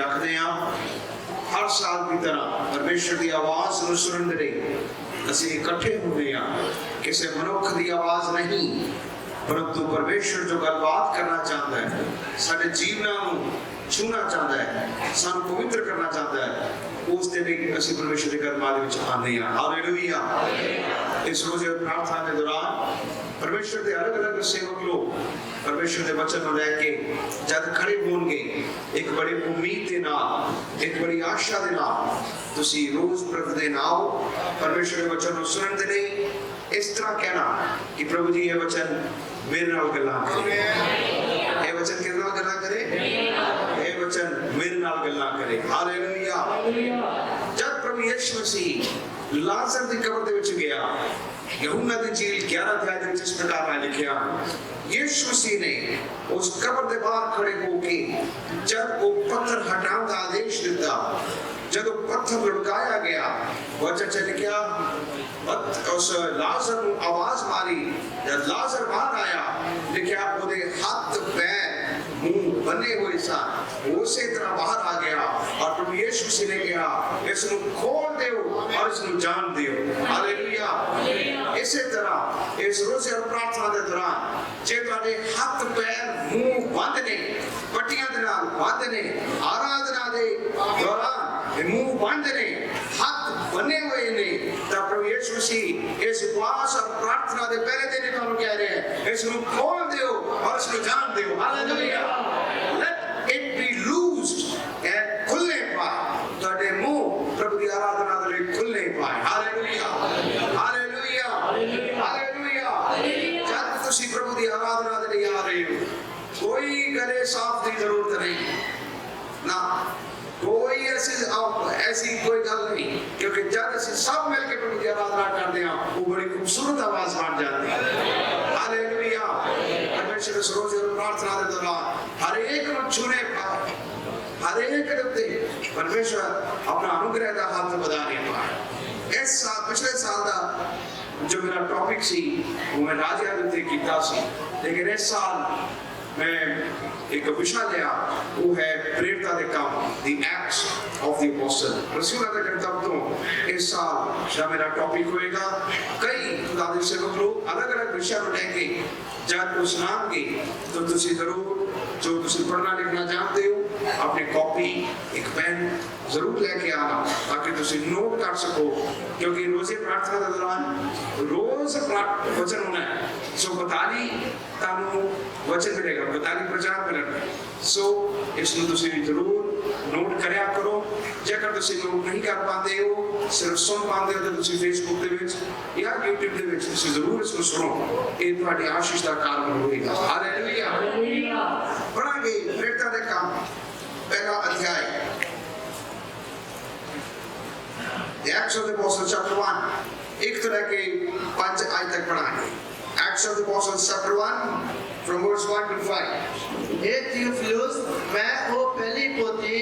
रखते हैं। हर साल की तरह परमेश्वर की आवाज़ ਨੂੰ ਸੁਣਨ ਦੇ ਲਈ ਅਸੀਂ ਇਕੱਠੇ ਹੁੰਦੇ ਹਾਂ। ਕਿਸੇ ਮਨੁੱਖ ਦੀ ਆਵਾਜ਼ ਨਹੀਂ, परंतु परमेश्वर जो गलबात करना चाहता है, साडे जीवनां नूं छूना चाहता है, सानू पवित्र करना चाहता है, उस दे लई असीं परमेश्वर दे घर माल विच आने हां। हालेलुया। इस रोज़ प्रार्थना के दौरान परमेश्वर के अलग अलग सेवक लोग परमेश्वर के वचन को लैके जब खड़े होंगे, एक बड़ी उम्मीद के नाल, एक बड़ी आशा के नाल तुसी रोज प्रभु दे नाल परमेश्वर के वचन को सुनन दे लई इस तरह कहना कि प्रभु जी ये वचन मेरे नाल गल्लां करे, ये वचन किस नाल गल्लां करे, ये वचन मेरे नाल गल्लां करे। हालेलुया। जब प्रभु यीशु मसीह लाजर दी कब्र दे विच गया, यूहन्ना दी इंजील 11 अध्याय दे विच इस प्रकार है लिखिया, यीशु मसीह ने उस कब्र दे बाहर खड़े होके जब वो पत्थर हटाने का आदेश दिता, जब पत्थर लुढ़काया गया, वचन च लिखिया उस लाजर को आवाज मारी, जब लाजर बाहर आया लिखिया ओदे हाथ पैर मुंह बने हुए सा, उसी तरह बाहर आ गया और प्रभु यीशु मसीह ने कहा इसनु खोल दो और इसनु जान दियो। हालेलुया। इसी तरह इस रोज़ प्रार्थना के दौरान जे तुहाडे हाथ पैर मुंह बंद ने, पट्टियां दे नाल बंद ने, आराधना दे दौरान मुंह बंद ने, हाथ बने हुए ने, तब प्रभु यीशु मसीह इस उपवास और प्रार्थना के पहले दिन तुहानू कह रहे हैं इसनु खोल दो और इसनु जान दियो। Hallelujah. Let it be लूज्ड and खुलने पाए तुहाडे मुंह प्रभु की आराधना के लिए खुलने पाए। हालेलुया। हालेलुया। हालेलुया। जब तुसी प्रभु की आराधना के लिए आ रहे हो, कोई गले साफ की जरूरत नहीं ना, कोई ऐसी कोई गल नहीं, क्योंकि जब ਅਸੀਂ सब मिलकर प्रभु की आराधना करते हैं वो बड़ी खूबसूरत आवाज बन जाती है। हालेलुया। परमेश्वर इस रोज़ प्रार्थना के दौरान हर एक को छूने पाए, हर एक के परमेश्वर अपना अनुग्रह का हाथ बढ़ाने पाए। इस साल पिछले साल का जो मेरा टॉपिक सी वो मैं राजा उत्ते कीता सी, लेकिन इस साल मैं एक विषय लिया वो है प्रेरिता दे काम, the acts of the apostle. रसूलों के कर्तव्य तो इस साल जो मेरा टॉपिक होएगा, कई खुदा दे सेवक लोग अलग अलग विषय को लेके जब उस नाम के तो तुसी जरूर जो तुसी पढ़ना लिखना जानते हो अपनी कॉपी एक पेन जरूर लेके आना ताकि तुसी नोट कर सको, क्योंकि रोज़े प्रार्थना के दौरान रोज वचन होना है। सो बताली तानू वचन मिलेगा, बताली प्रचार मिलेगा। सो इसमें तुसी जरूर नोट करया करो। जेकर तुसी नोट नहीं कर पाते हो, सिर्फ सुन पाते हो, तो तुसी फेसबुक दे विच या यूट्यूब दे विच तुसी जरूर इसको सुनो, ये तुम्हारी आशीष का कारण होगा। हालेलुया। पढ़ांगे प्रेरिता दे काम पहला अध्याय, acts of the apostles chapter 1 एक तरह के 5 आयत तक पढ़ाएंगे। Acts of the apostles chapter 1 from verse 1 to 5। Hey Theophilus, मैं वो पहली पोथी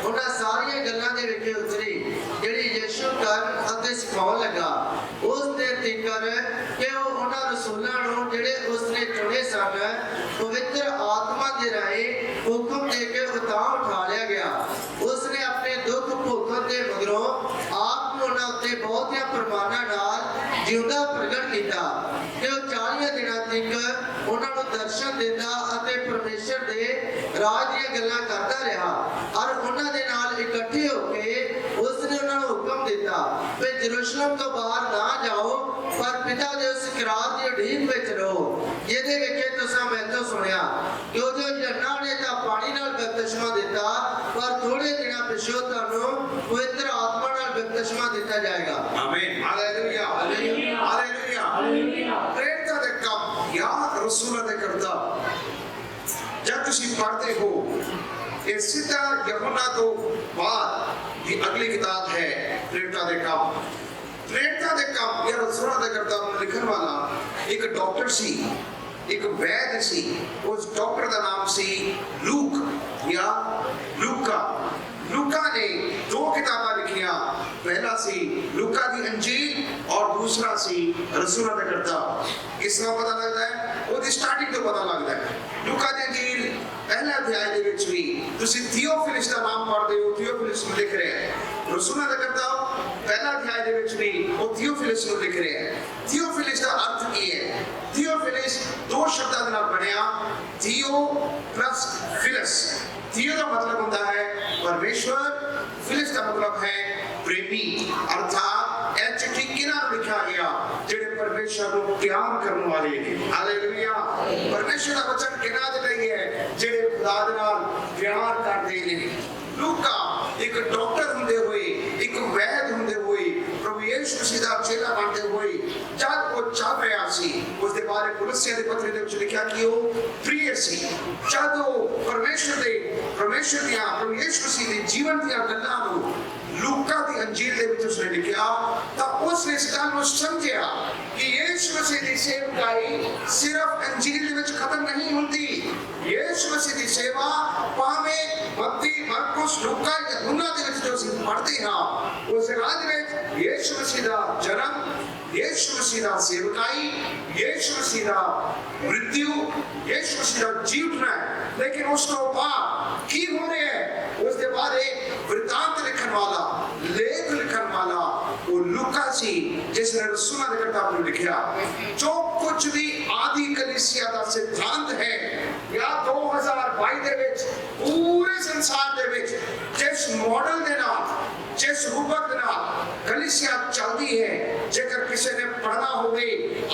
उन्हां सारियां गल्लां दे विच उतरी ਜਿਹੜੀ ਯीशु ਕਰਨ ਅਤੇ ਸਿਖਾਉਣ ਲੱਗਾ, ਉਸ ਦੇ ਤਿੱਕਰ ਕਿ ਉਹ ਉਹਨਾਂ ਰਸੂਲਾਂ ਨੂੰ ਜਿਹੜੇ ਉਸਨੇ ਚੁਣੇ ਸਨ ਪਵਿੱਤਰ ਆਤਮਾ ਦੇ ਰਾਹੀਂ ਹੁਕਮ ਦੇ ਕੇ ਉਠਾ ਲਿਆ ਗਿਆ। ਉਸਨੇ ਆਪਣੇ ਦੁੱਖ ਭੋਗਣ ਦੇ ਮਗਰੋਂ ਆਪ ਨੂੰ ਉਹਨਾਂ ਉੱਤੇ ਬਹੁਤਿਆਂ ਪ੍ਰਮਾਣਾਂ ਨਾਲ ਜਿਉਂਦਾ ਪ੍ਰਗਟ ਕੀਤਾ ਕਿ ਉਹ 40 ਦਿਨਾਂ ਤੱਕ ਉਹਨਾਂ ਨੂੰ ਦਰਸ਼ਨ ਦਿੰਦਾ ਅਤੇ ਪਰਮੇਸ਼ਰ ਦੇ ਰਾਜ ਦੀਆਂ ਗੱਲਾਂ ਕਰਦਾ ਰਿਹਾ। ਔਰ ਉਹਨਾਂ ਦੇ ਨਾਲ ਇਕੱਠੇ ਹੋ ਕੇ ਉਸਨੇ ਉਹਨਾਂ ਨੂੰ ਹੁਕਮ ਦਿੱਤਾ ਕਿ ਯਰੂਸ਼ਲਮ ਤੋਂ ਬਾਹਰ ਨਾ ਜਾਓ, ਪਰ ਪਿਤਾ ਦੇ ਉਸ ਇਕਰਾਰ ਦੀ ਉਡੀਕ ਵਿੱਚ ਰਹੋ ਜਿਹਦੇ ਵਿਖੇ ਤੁਸੀਂ ਮੈਥੋਂ ਸੁਣਿਆ ਕਿ ਜੋ ਯੂਹੰਨਾ ਨੇ ਤਾਂ ਪਾਣੀ ਨਾਲ ਬਪਤਿਸਮਾ ਦਿੱਤਾ, ਪਰ ਥੋੜੇ ਦਿਨਾਂ ਪਿਛੋਂ ਤੁਹਾਨੂੰ ਪਵਿੱਤਰ ਆਤਮਾ ਨਾਲ ਬਪਤਿਸਮਾ ਦਿੱਤਾ ਜਾਏਗਾ। ਆਮੀਨ। ਹਾਲੇਲੂਇਆ। ਹਾਲੇਲੂਇਆ। ਹਾਲੇਲੂਇਆ। प्रेरिता दे काम या रसूलों दे करतब जब तुसी पढ़ते हो, ये सीधा यूहन्ना तो बाद की अगली किताब है प्रेरिता दे काम। प्रेरिता दे काम या रसूलों दे करतब लिखने वाला एक डॉक्टर सी, एक वैद्य सी। उस डॉक्टर का नाम सी लूक या लूका। लूका ने 2 किताबें लिखियां, पहला सी लूका दी इंजील और दूसरा सी रसूलों दा करतब। किसका पता लगता है? वो दी स्टार्टिंग तो पता लगता है। लूका दी इंजील पहला अध्याय दे विच भी ਤੁਸੀਂ ਥੀਓਫਿਲਸ ਦਾ ਨਾਮ ਪੜ੍ਹਦੇ ਹੋ, ਥੀਓਫਿਲਸ ਨੂੰ ਲਿਖ ਰਿਹਾ ਹੈ। ਰਸੂਲਾਂ ਦਾ ਕਿਤਾਬ ਪਹਿਲਾ ਅਧਿਆਇ ਦੇ ਵਿੱਚ ਵੀ ਉਹ ਥੀਓਫਿਲਸ ਨੂੰ ਲਿਖ ਰਿਹਾ ਹੈ। ਥੀਓਫਿਲਸ ਦਾ ਅਰਥ ਕੀ ਹੈ? ਥੀਓਫਿਲਸ ਦੋ ਸ਼ਬਦਾਂ ਦੇ ਨਾਲ ਬਣਿਆ, ਥੀਓ ਪਲੱਸ ਫਿਲਸ। ਥੀਓ ਦਾ ਮਤਲਬ ਹੁੰਦਾ ਹੈ ਪਰਮੇਸ਼ਵਰ, ਫਿਲਸ ਦਾ ਮਤਲਬ ਹੈ ਪ੍ਰੇਮੀ। ਅਰਥਾਤ ਇਹ ਚਿੱਠੀ ਕਿਹਨਾਂ ਨੂੰ ਲਿਖਿਆ ਗਿਆ? ਜਿਹੜੇ ਪਰਮੇਸ਼ਵਰ ਨੂੰ ਪਿਆਰ ਕਰਨ ਵਾਲੇ ਨੇ। ਹਾਲੇਲੂਇਆ। ਪਰਮੇਸ਼ਵਰ ਦਾ ਵਚਨ ਕਿਹਨਾਂ ਦੇ ਲਈ ਹੈ? ਜਿਹੜੇ ਖੁਦਾ ਦੇ ਨਾਲ ਪਿਆਰ ਕਰਦੇ ਨੇ। ਲੂਕਾ ਇੱਕ ਡਾਕਟਰ ਹੁੰਦੇ ਹੋਏ, ਇੱਕ ਵੈਦ ਹੁੰਦੇ ਹੋਏ, ਪ੍ਰਭੂ ਯਿਸੂ ਮਸੀਹ ਦਾ ਚੇਲਾ ਬਣਦੇ ਹੋਏ ਜਦ ਉਹ ਚੱਲ ਰਿਹਾ ਸੀ, ਉਸ ਦੇ ਬਾਰੇ ਕੁਲੱਸੀਆਂ ਦੇ ਪੱਤਰ ਦੇ ਵਿੱਚ ਲਿਖਿਆ ਕਿ ਉਹ ਪ੍ਰਿਯ ਸੀ। ਜਦ ਉਹ ਪਰਮੇਸ਼ਵਰ ਦੀਆਂ, ਪ੍ਰਭੂ ਯਿਸੂ ਮਸੀਹ ਦੇ ਜੀਵਨ ਦੀਆਂ ਗੱਲਾਂ ਨੂੰ ਲੂਕਾ ਦੀ ਅੰਜੀਲ ਦੇ ਵਿੱਚ ਉਸਨੇ ਲਿਖਿਆ, ਤਾਂ ਉਸਨੇ ਇਸ ਗੱਲ ਨੂੰ ਸਮਝਿਆ ਕਿ ਯਿਸੂ ਮਸੀਹ ਦੀ ਸੇਵਕਾਈ ਸਿਰਫ ਅੰਜੀਲ ਦੇ ਵਿੱਚ ਖਤਮ ਨਹੀਂ ਹੁੰਦੀ। ਯਿਸੂ ਮਸੀਹ ਦੀ ਸੇਵਾ ਭਾਵੇਂ ਮੱਤੀ, ਮਰਕੁਸ, ਲੂਕਾ, ਯਹੂਨਾ ਦੇ ਵਿੱਚ ਜੋ ਅਸੀਂ ਪੜ੍ਹਦੇ ਹਾਂ, ਉਸ ਰਾਜ ਵਿੱਚ ਯਿਸੂ ਮਸੀਹ ਦਾ ਜਨਮ, ਯਿਸੂ ਮਸੀਹ ਦਾ ਸੇਵਕਾਈ, ਯਿਸੂ ਮਸੀਹ ਦਾ ਮ੍ਰਿਤਿੂ, ਯਿਸੂ ਮਸੀਹ ਦਾ ਜੀ ਉੱਠਣਾ ਹੈ। ਲੇਕਿਨ ਉਸ ਤੋਂ ਬਾਅਦ ਕੀ ਹੋ ਰਿਹਾ ਹੈ? ਉਸ ਦੇ ਬਾਰੇ ਵ੍ਰਿਤਾਂਤ ਲਿਖਣ ਵਾਲਾ, ਲੇਖ ਲਿਖਣ ਵਾਲਾ ਉਹ ਲੂਕਾ ਸੀ, ਜਿਸ ਨੇ ਰਸੂਲਾਂ ਦੀ ਕਿਤਾਬ ਨੂੰ ਲਿਖਿਆ। ਜੋ ਕੁਝ ਵੀ ਆਦਿ ਕਲੀਸਿਆ ਦਾ ਸਿਧਾਂਤ ਹੈ ਜਾਂ 2022 ਦੇ ਵਿੱਚ ਪੂਰੇ ਸੰਸਾਰ ਦੇ ਵਿੱਚ ਜਿਸ ਮਾਡਲ ਦੇ ਨਾਲ, ਜਿਸ ਰੂਪਕ ਦੇ ਨਾਲ ਕਲੀਸਿਆ ਚੱਲਦੀ ਹੈ, ਜੇਕਰ ਕਿਸੇ ਨੇ ਪੜ੍ਹਨਾ ਹੋਵੇ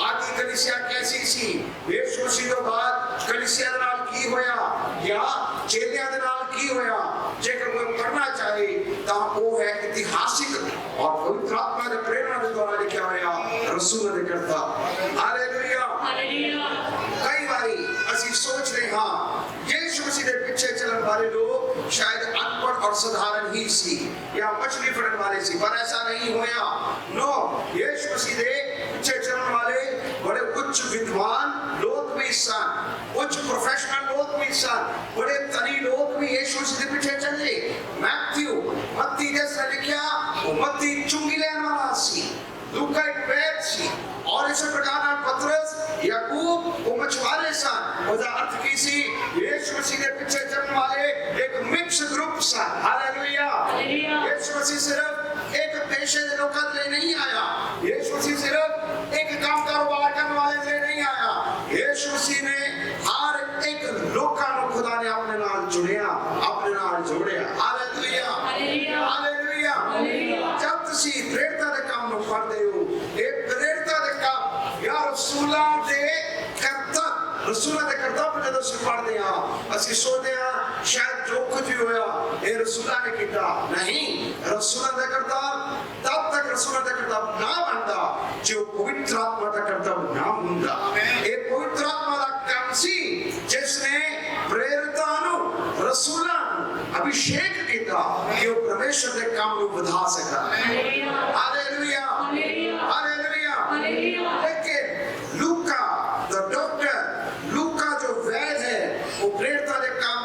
ਆਦਿ ਕਲੀਸਿਆ ਕੈਸੀ ਸੀ, ਯਿਸੂ ਮਸੀਹ ਤੋਂ ਬਾਅਦ ਕਲੀਸਿਆ ਦੇ ਨਾਲ ਕੀ ਹੋਇਆ ਜਾਂ ਚੇਲਿਆਂ ਦੇ ਨਾਲ ਕੀ ਹੋਇਆ, ਜੇਕਰ ਕੋਈ ਪੜ੍ਹਨਾ ਚਾਹੇ ਤਾਂ ਉਹ ਹੈ ਇਤਿਹਾਸਿਕ ਔਰ ਪਵਿੱਤਰ ਆਤਮਾ ਦੇ ਪ੍ਰੇਰਣਾ ਦੇ ਦੁਆਰਾ ਲਿਖਿਆ ਹੋਇਆ ਰਸੂਲਾਂ ਦੇ ਕਰਤਾ। ਹਾਲੇਲੂਇਆ। ਕਈ ਵਾਰੀ ਅਸੀਂ ਸੋਚ ਰਹੇ ਹਾਂ ਯਿਸੂ ਮਸੀਹ ਦੇ ਪਿੱਛੇ ਚੱਲਣ ਵਾਲੇ ਲੋਕ ਸ਼ਾयद अनपढ़ और साधारण ही सी या मछली फड़न वाले सी, पर ऐसा नहीं होया। नो, यीशु मसीह दे पीछे चलने वाले बड़े उच्च विद्वान लोग भी सन, उच्च प्रोफेशनल लोग भी सन, बड़े धनी लोग भी यीशु मसीह के पीछे चले। मत्ती जैसा लिखा वो मत्ती चुंगी लेने वाला सी, लूका एक वैद सी, और इस प्रकार पतरस, याकूब वो मछुआरे सन। उसका अर्थ की सी यीशु मसीह के पीछे चलने वाले एक मिक्स ग्रुप सन। हालेलुया। यीशु मसीह सिर्फ एक पेशे के लोगों के लिए नहीं आया, यीशु मसीह सिर्फ एक काम कारोबार करने वाले के लिए नहीं आया। यीशु मसीह ने हर एक लोका को खुदा ने अपने नाल जुड़िया, अपने नाल जोड़िया। हालेलुया। हालेलुया। जब तुसी प्रेरितां दे काम ਨੂੰ ਪੜ੍ਹਦੇ ਹੋ, ਇਹ प्रेरितां दे काम या रसूलां दे करतब, रसूलां दे करतब ਜਦੋਂ ਅਸੀਂ ਪੜ੍ਹਦੇ ਹਾਂ, ਅਸੀਂ ਸੋਚਦੇ ਹਾਂ ਸ਼ਾਇਦ ਜੋ ਕੁਝ ਵੀ ਹੋਇਆ ਇਹ ਰਸੂਲਾਂ ਨੇ ਕੀਤਾ। ਨਹੀਂ, ਰਸੂਲਾਂ ਦਾ ਕਰਤਬ ਤਦ ਤੱਕ ਰਸੂਲਾਂ ਦਾ ਕਰਤਬ ਨਾ ਬਣਦਾ ਜੋ ਪਵਿੱਤਰ ਆਤਮਾ ਦਾ ਕਰਤਬ ਨਾ ਹੁੰਦਾ। ਇਹ ਪਵਿੱਤਰ ਆਤਮਾ ਦਾ ਕੰਮ ਸੀ ਜਿਸ ਨੇ ਪ੍ਰੇਰਿਤਾਂ ਨੂੰ, ਰਸੂਲਾਂ ਨੂੰ ਅਭਿਸ਼ੇਕ ਕੀਤਾ ਕਿ ਉਹ ਪਰਮੇਸ਼ਰ ਦੇ ਕੰਮ ਨੂੰ ਵਧਾ ਸਕਣ। ਹਾਲੇਲੂਇਆ। हालेलुया। लेकिन लूका द डॉक्टर, लूका जो वैद है, वो प्रेरितां दे काम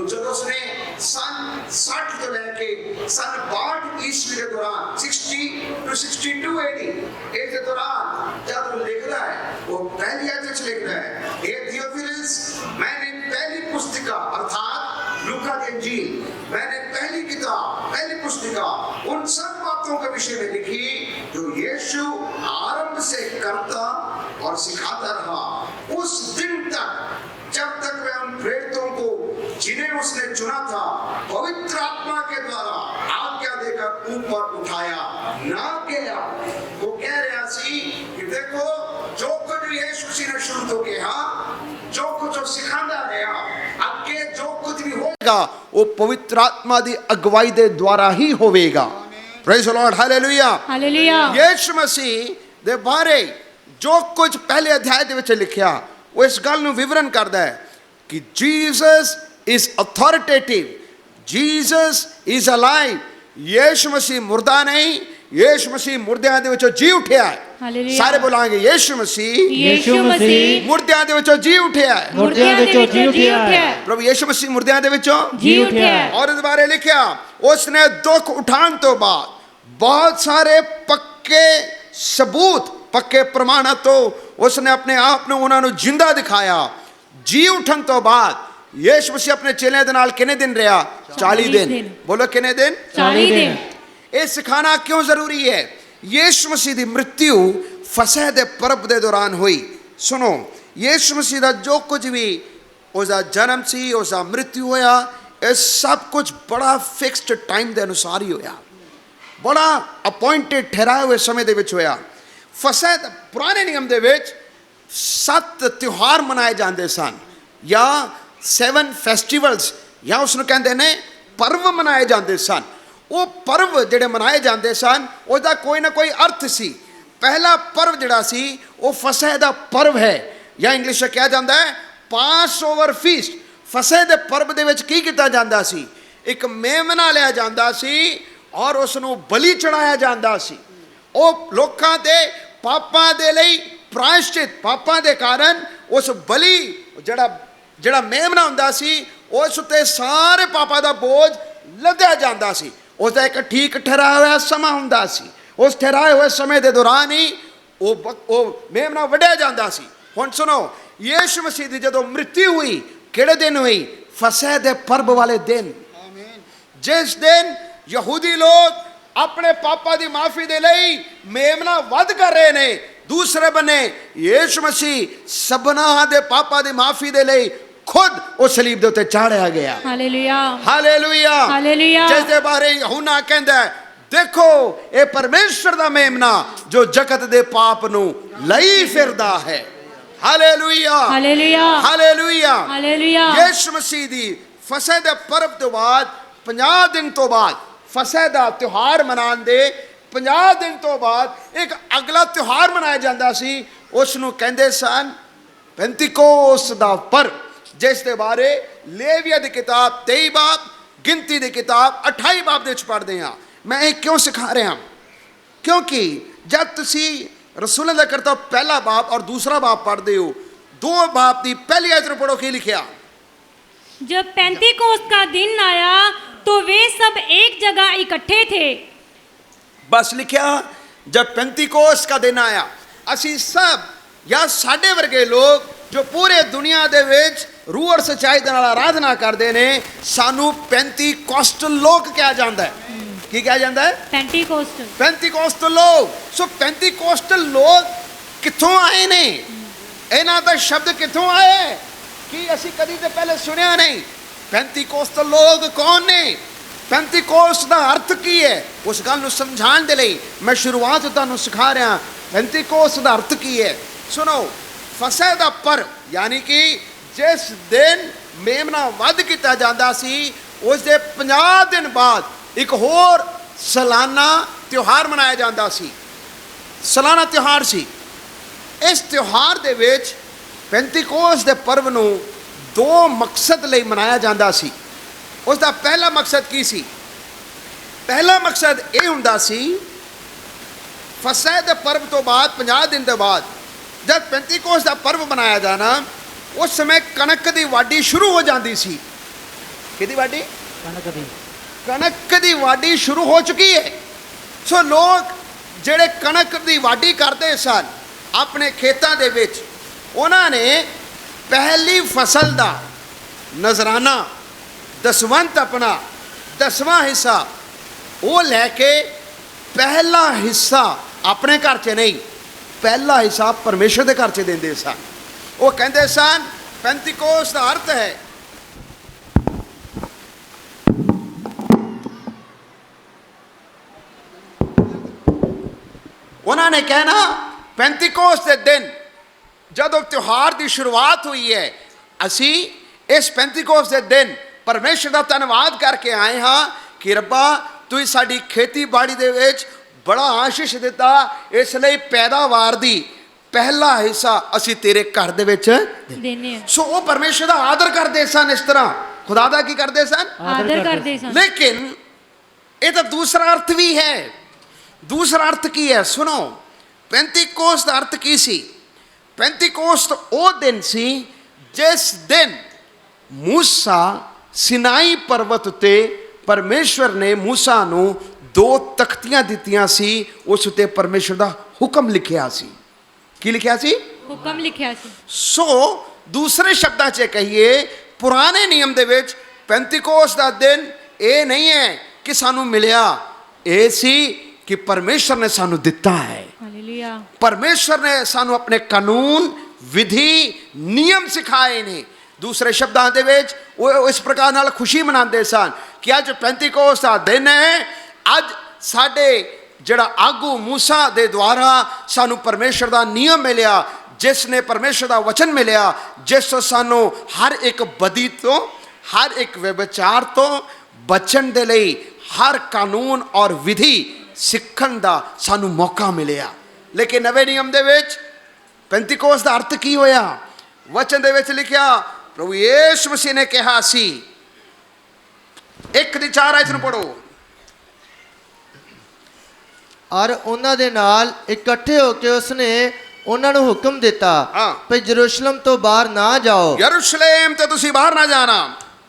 जब उसने सन 60 तो लेके सन 62 ईस्वी के दौरान 60 to 62 AD के दौरान जब वो लिख रहा है, वो पहली आयत लिख रहा है, हे थियोफिलस, मैंने पहली पुस्तिका अर्थात लूका की इंजील, मैंने पहली किताब, पहली पुस्तिका उन सब बातों के विषय में लिखी जो यीशु आरंभ से करता और सिखाता रहा उस दिन तक, जब तक वह उन प्रेरितों को जिन्हें उसने चुना था पवित्र आत्मा के द्वारा आज्ञा देकर ऊपर उठाया ना गया। वो कह रहा सी कि देखो जो कुछ यीशु मसीह ने शुरू तो किया, जो कुछ सिखाता गया, आगे जो कुछ भी होगा वो पवित्र आत्मा की अगुवाई के द्वारा ही होगा। Praise the lord. Hallelujah. Hallelujah. Yeshu Masih ਦੇ ਬਾਰੇ ਜੋ ਕੁਝ ਪਹਿਲੇ ਅਧਿਆਇ ਦੇ ਵਿੱਚ ਲਿਖਿਆ ਉਹ ਇਸ ਗੱਲ ਨੂੰ ਵਿਵਰਨ ਕਰਦਾ ਹੈ ਕਿ Jesus is authoritative, Jesus is alive. Yeshu Masih ਮੁਰਦਾ ਨਹੀਂ, ਯੀਸ਼ੂ ਮਸੀਹ ਮੁਰਦਿਆਂ ਦੇ ਵਿੱਚੋਂ ਜੀ ਉੱਠਿਆ ਹੈ। ਹਾਲੇਲੂਇਆ। ਸਾਰੇ ਬੋਲਾਂਗੇ ਯੀਸ਼ੂ ਮਸੀਹ ਮੁਰਦਿਆਂ ਦੇ ਵਿੱਚੋਂ ਜੀ ਉੱਠਿਆ ਹੈ। ਮੁਰਦਿਆਂ ਦੇ ਵਿੱਚੋਂ ਜੀ ਉੱਠਿਆ ਹੈ। ਪ੍ਰਭੂ ਯੀਸ਼ੂ ਮਸੀਹ ਮੁਰਦਿਆਂ ਦੇ ਵਿੱਚੋਂ ਜੀ ਉੱਠਿਆ ਹੈ। ਔਰ ਇਸ ਬਾਰੇ ਲਿਖਿਆ ਉਸਨੇ ਦੁੱਖ ਉਠਾਉਣ ਤੋਂ ਬਾਅਦ ਬਹੁਤ ਸਾਰੇ ਪੱਕੇ सबूत, पक्के प्रमाण तो उसने अपने आप ने उन्होंने जिंदा दिखाया। जी उठन तो बाद ਯੀਸ਼ੂ ਮਸੀਹ ਆਪਣੇ ਚੇਲਿਆਂ ਦੇ ਨਾਲ ਕਿੰਨੇ ਦਿਨ ਰਿਹਾ? 40 ਦਿਨ। ਬੋਲੋ ਕਿੰਨੇ ਦਿਨ? 40 दिन ਇਹ ਸਿਖਾਣਾ ਕਿਉਂ ਜ਼ਰੂਰੀ ਹੈ? ਯੀਸ਼ੂ ਮਸੀਹ ਦੀ ਮ੍ਰਿਤਿੂ ਫਸਹ ਦੇ ਪਰਬ ਦੇ ਦੌਰਾਨ ਹੋਈ। ਸੁਣੋ, ਯੀਸ਼ੂ ਮਸੀਹ ਦਾ ਜੋ ਕੁਝ ਵੀ ਉਸਦਾ ਜਨਮ ਸੀ, ਉਸਦਾ ਮ੍ਰਿਤਿੂ ਹੋਇਆ, ਇਹ ਸਭ ਕੁਝ ਬੜਾ ਫਿਕਸਡ ਟਾਈਮ ਦੇ ਅਨੁਸਾਰ ਹੀ ਹੋਇਆ, ਬੜਾ ਅਪਾਇੰਟਡ ਠਹਿਰਾਏ ਹੋਏ ਸਮੇਂ ਦੇ ਵਿੱਚ ਹੋਇਆ। ਫਸਹ ਪੁਰਾਣੇ ਨਿਯਮ ਦੇ ਵਿੱਚ 7 ਤਿਉਹਾਰ ਮਨਾਏ ਜਾਂਦੇ ਸਨ, ਜਾਂ 7 ਫੈਸਟੀਵਲਸ, ਜਾਂ ਉਸ ਨੂੰ ਕਹਿੰਦੇ ਨੇ ਪਰਵ ਮਨਾਏ ਜਾਂਦੇ ਸਨ। ਉਹ ਪਰਵ ਜਿਹੜੇ ਮਨਾਏ ਜਾਂਦੇ ਸਨ ਉਹਦਾ ਕੋਈ ਨਾ ਕੋਈ ਅਰਥ ਸੀ। ਪਹਿਲਾ ਪਰਵ ਜਿਹੜਾ ਸੀ ਉਹ ਫਸਹ ਦਾ ਪਰਵ ਹੈ, ਜਾਂ ਇੰਗਲਿਸ਼ ਵਿੱਚ ਕਿਹਾ ਜਾਂਦਾ ਹੈ ਪਾਸ ਓਵਰ ਫੀਸਟ। ਫਸਹ ਦੇ ਪਰਬ ਦੇ ਵਿੱਚ ਕੀ ਕੀਤਾ ਜਾਂਦਾ ਸੀ? ਇੱਕ ਮੇਮਨਾ ਲਿਆ ਜਾਂਦਾ ਸੀ ਔਰ ਉਸ ਨੂੰ ਬਲੀ ਚੜਾਇਆ ਜਾਂਦਾ ਸੀ। ਉਹ ਲੋਕਾਂ ਦੇ ਪਾਪਾਂ ਦੇ ਲਈ ਪ੍ਰਾਇਸ਼ਚਿਤ, ਪਾਪਾਂ ਦੇ ਕਾਰਨ ਉਸ ਬਲੀ ਜਿਹੜਾ ਮੇਮਨਾ ਹੁੰਦਾ ਸੀ ਉਸ ਉੱਤੇ ਸਾਰੇ ਪਾਪਾਂ ਦਾ ਬੋਝ ਲੱਦਿਆ ਜਾਂਦਾ ਸੀ। ਉਸ ਦਾ ਇੱਕ ਠੀਕ ਠਹਿਰਾਇਆ ਹੋਇਆ ਸਮਾਂ ਹੁੰਦਾ ਸੀ। ਉਸ ਠਹਿਰਾਏ ਹੋਏ ਸਮੇਂ ਦੇ ਦੌਰਾਨ ਹੀ ਉਹ ਮੇਮਨਾ ਵੱਢਿਆ ਜਾਂਦਾ ਸੀ। ਹੁਣ ਸੁਣੋ, ਯੀਸ਼ੂ ਮਸੀਹ ਦੀ ਜਦੋਂ ਮ੍ਰਿਤਿੂ ਹੋਈ, ਕਿਹੜੇ ਦਿਨ ਹੋਈ? ਫਸਹ ਦੇ ਪਰਬ ਵਾਲੇ ਦਿਨ। ਜਿਸ ਦਿਨ ਯਹੂਦੀ ਲੋਕ ਆਪਣੇ ਪਾਪਾਂ ਦੀ ਮਾਫੀ ਦੇ ਲਈ ਮੇਮਨਾ ਵੱਧ ਕਰ ਰਹੇ ਨੇ, ਦੂਸਰੇ ਬੰਨੇ ਯੀਸ਼ੂ ਮਸੀਹ ਸਭਨਾਂ ਦੇ ਪਾਪਾਂ ਦੀ ਮਾਫੀ ਦੇ ਲਈ खुद उस सलीब के उत्ते चाढ़िया गया। Hallelujah hallelujah hallelujah. जिस दे बारे यूहन्ना कहंदा है, देखो ये परमेश्वर दा मेमना जो जगत दे पाप नू लई फिरदा है। Hallelujah hallelujah hallelujah hallelujah. Yeshu Masih दी फसह दे पर्व तो बाद 50 दिन तो बाद, फसह दा त्योहार मनाने दे 50 दिन तो बाद एक अगला त्योहार मनाया जाता सी। उस नू कहंदे सन पेंतिकोस दा पर्व, जिस दे बारे लेविया दी किताब 23 बाब, गिनती दी किताब 28 बाब दे विच पढ़दे हां। मैं ये क्यों सिखा रहा? क्योंकि जब तुसी रसूलां दा किताब पहला बाब और दूसरा बाब पढ़ते हो, 2 बाब की पहली आयत नूं पढ़ो, की लिखिया? जब पेंतिकोस्त का दिन आया तो वे सब एक जगह इकट्ठे थे। बस लिखिया, जब पेंतिकोस्त का दिन आया। असी सब या साडे वर्गे लोग जो पूरे दुनिया दे विच रूह और सच्चाई दे नाल आराधना करते हैं, सानू पेंतिकोस्टल लोग कहा जाता है। की कहा जाता है? पेंटिकोस्ट। पेंतिकोस्टल लोग। सो पेंतिकोस्टल लोग कित्थों आए ने? इन्हां दा शब्द कित्थों आया कि असी कदी ते पहले सुनिया नहीं। पेंतिकोस्टल लोग कौन ने? पेंतिकोस्ट दा अर्थ की है? उस गल नूं समझाण दे लई मैं शुरुआत तुहानूं सिखा रहा। पेंतिकोस्ट दा अर्थ की है? सुनो, फसह दा पर्व यानी कि जिस दिन मेमना वध किया जाता सी, उस दे 50 दिन बाद एक होर सालाना त्योहार मनाया जाता सी। सालाना त्योहार सी। इस त्योहार दे विच पेंतिकोस्त दे पर्व नूं 2 मकसद लई मनाया जाता सी। उसका पहला मकसद की सी? पहला मकसद ये हुंदा सी, फसह दे पर्व तो बाद 50 दिन के बाद जब पेंतिकोस्त का पर्व मनाया जाना, उस समय कणक की वाढ़ी शुरू हो जाती सी। किहदी वाढ़ी? कणक की वाढ़ी शुरू हो चुकी है। सो लोग जेड़े कणक की वाढ़ी करते सन अपने खेतों के विच, उन्होंने पहली फसल का नजराना, दसवंत अपना 10वां हिस्सा वो लैके पहला हिस्सा अपने घर च नहीं, पहला हिस्सा परमेश्वर के घर च देंदे सन। वो कहते सन पेंतिकोस्त का अर्थ है उन्होंने कहना पेंतिकोस्त के दिन जब त्योहार की शुरुआत हुई है, असी इस पेंतिकोस्त के दिन परमेश्वर का धन्यवाद करके आए हाँ कि रब्बा तू साडी खेती बाड़ी दे विच बड़ा आशीष दिता, इसलिए पैदावार दी पहला हिस्सा असी तेरे घर दे विच देने। सो वो परमेश्वर का आदर करते सन। इस तरह खुदा दा की करते सन? आदर करते सन। लेकिन ये तो दूसरा अर्थ भी है। दूसरा अर्थ की है? सुनो, पेंतिकोस्त अर्थ की सी? पेंतिकोस्त वो दिन सी जिस दिन मूसा सिनाई पर्वत उत्ते परमेश्वर ने मूसा नू 2 तख्तियां दित्तियां सी, उस उत्ते परमेश्वर दा हुक्म लिखिया सी। की लिखिया सी? हुक्म लिखिया सी। सो दूसरे शब्दां च कहिए ਪੁਰਾਣੇ ਨਿਯਮ ਦੇ ਵਿੱਚ ਪੈਂਤੀਕੋਸਤ ਦਾ ਦਿਨ ਇਹ ਨਹੀਂ ਹੈ ਕਿ ਸਾਨੂੰ ਮਿਲਿਆ, ਇਹ ਸੀ ਕਿ ਪਰਮੇਸ਼ਰ ਨੇ ਸਾਨੂੰ ਦਿੱਤਾ ਹੈ। ਹਾਲੇਲੂਇਆ। ਪਰਮੇਸ਼ਰ ਨੇ ਸਾਨੂੰ ਆਪਣੇ ਕਾਨੂੰਨ, ਵਿਧੀ, ਨਿਯਮ ਸਿਖਾਏ ਨੇ। ਦੂਸਰੇ ਸ਼ਬਦਾਂ ਦੇ ਵਿੱਚ ਉਹ ਇਸ ਪ੍ਰਕਾਰ ਨਾਲ ਖੁਸ਼ੀ ਮਨਾਉਂਦੇ ਸਨ ਕਿ ਅੱਜ ਪੈਂਤੀਕੋਸਤ ਦਾ ਦਿਨ ਹੈ। ਅੱਜ ਸਾਡੇ ਜਿਹੜਾ ਆਗੂ ਮੂਸਾ ਦੇ ਦੁਆਰਾ ਸਾਨੂੰ ਪਰਮੇਸ਼ਰ ਦਾ ਨਿਯਮ ਮਿਲਿਆ, ਜਿਸ ਨੇ ਪਰਮੇਸ਼ਰ ਦਾ ਵਚਨ ਮਿਲਿਆ, ਜਿਸ ਤੋਂ ਸਾਨੂੰ ਹਰ ਇੱਕ ਬਦੀ ਤੋਂ, ਹਰ ਇੱਕ ਵਿਭਾਚਾਰ ਤੋਂ ਬਚਣ ਦੇ ਲਈ ਹਰ ਕਾਨੂੰਨ ਔਰ ਵਿਧੀ ਸਿੱਖਣ ਦਾ ਸਾਨੂੰ ਮੌਕਾ ਮਿਲਿਆ। ਲੇਕਿਨ ਨਵੇਂ ਨਿਯਮ ਦੇ ਵਿੱਚ ਪੈਂਤੀਕੋਸਤ ਦਾ ਅਰਥ ਕੀ ਹੋਇਆ? ਵਚਨ ਦੇ ਵਿੱਚ ਲਿਖਿਆ, ਪ੍ਰਭੂ ਯਿਸੂ ਮਸੀਹ ਨੇ ਕਿਹਾ ਸੀ, 1:4 ਆਇਤ ਨੂੰ ਪੜੋ। ਔਰ ਉਹਨਾਂ ਦੇ ਨਾਲ ਇਕੱਠੇ ਹੋ ਕੇ ਉਸਨੇ ਉਹਨਾਂ ਨੂੰ ਹੁਕਮ ਦਿੱਤਾ ਕਿ ਯਰੂਸ਼ਲਮ ਤੋਂ ਬਾਹਰ ਨਾ ਜਾਓ, ਯਰੂਸ਼ਲਮ ਤੋਂ ਤੁਸੀਂ ਬਾਹਰ ਨਾ ਜਾਣਾ,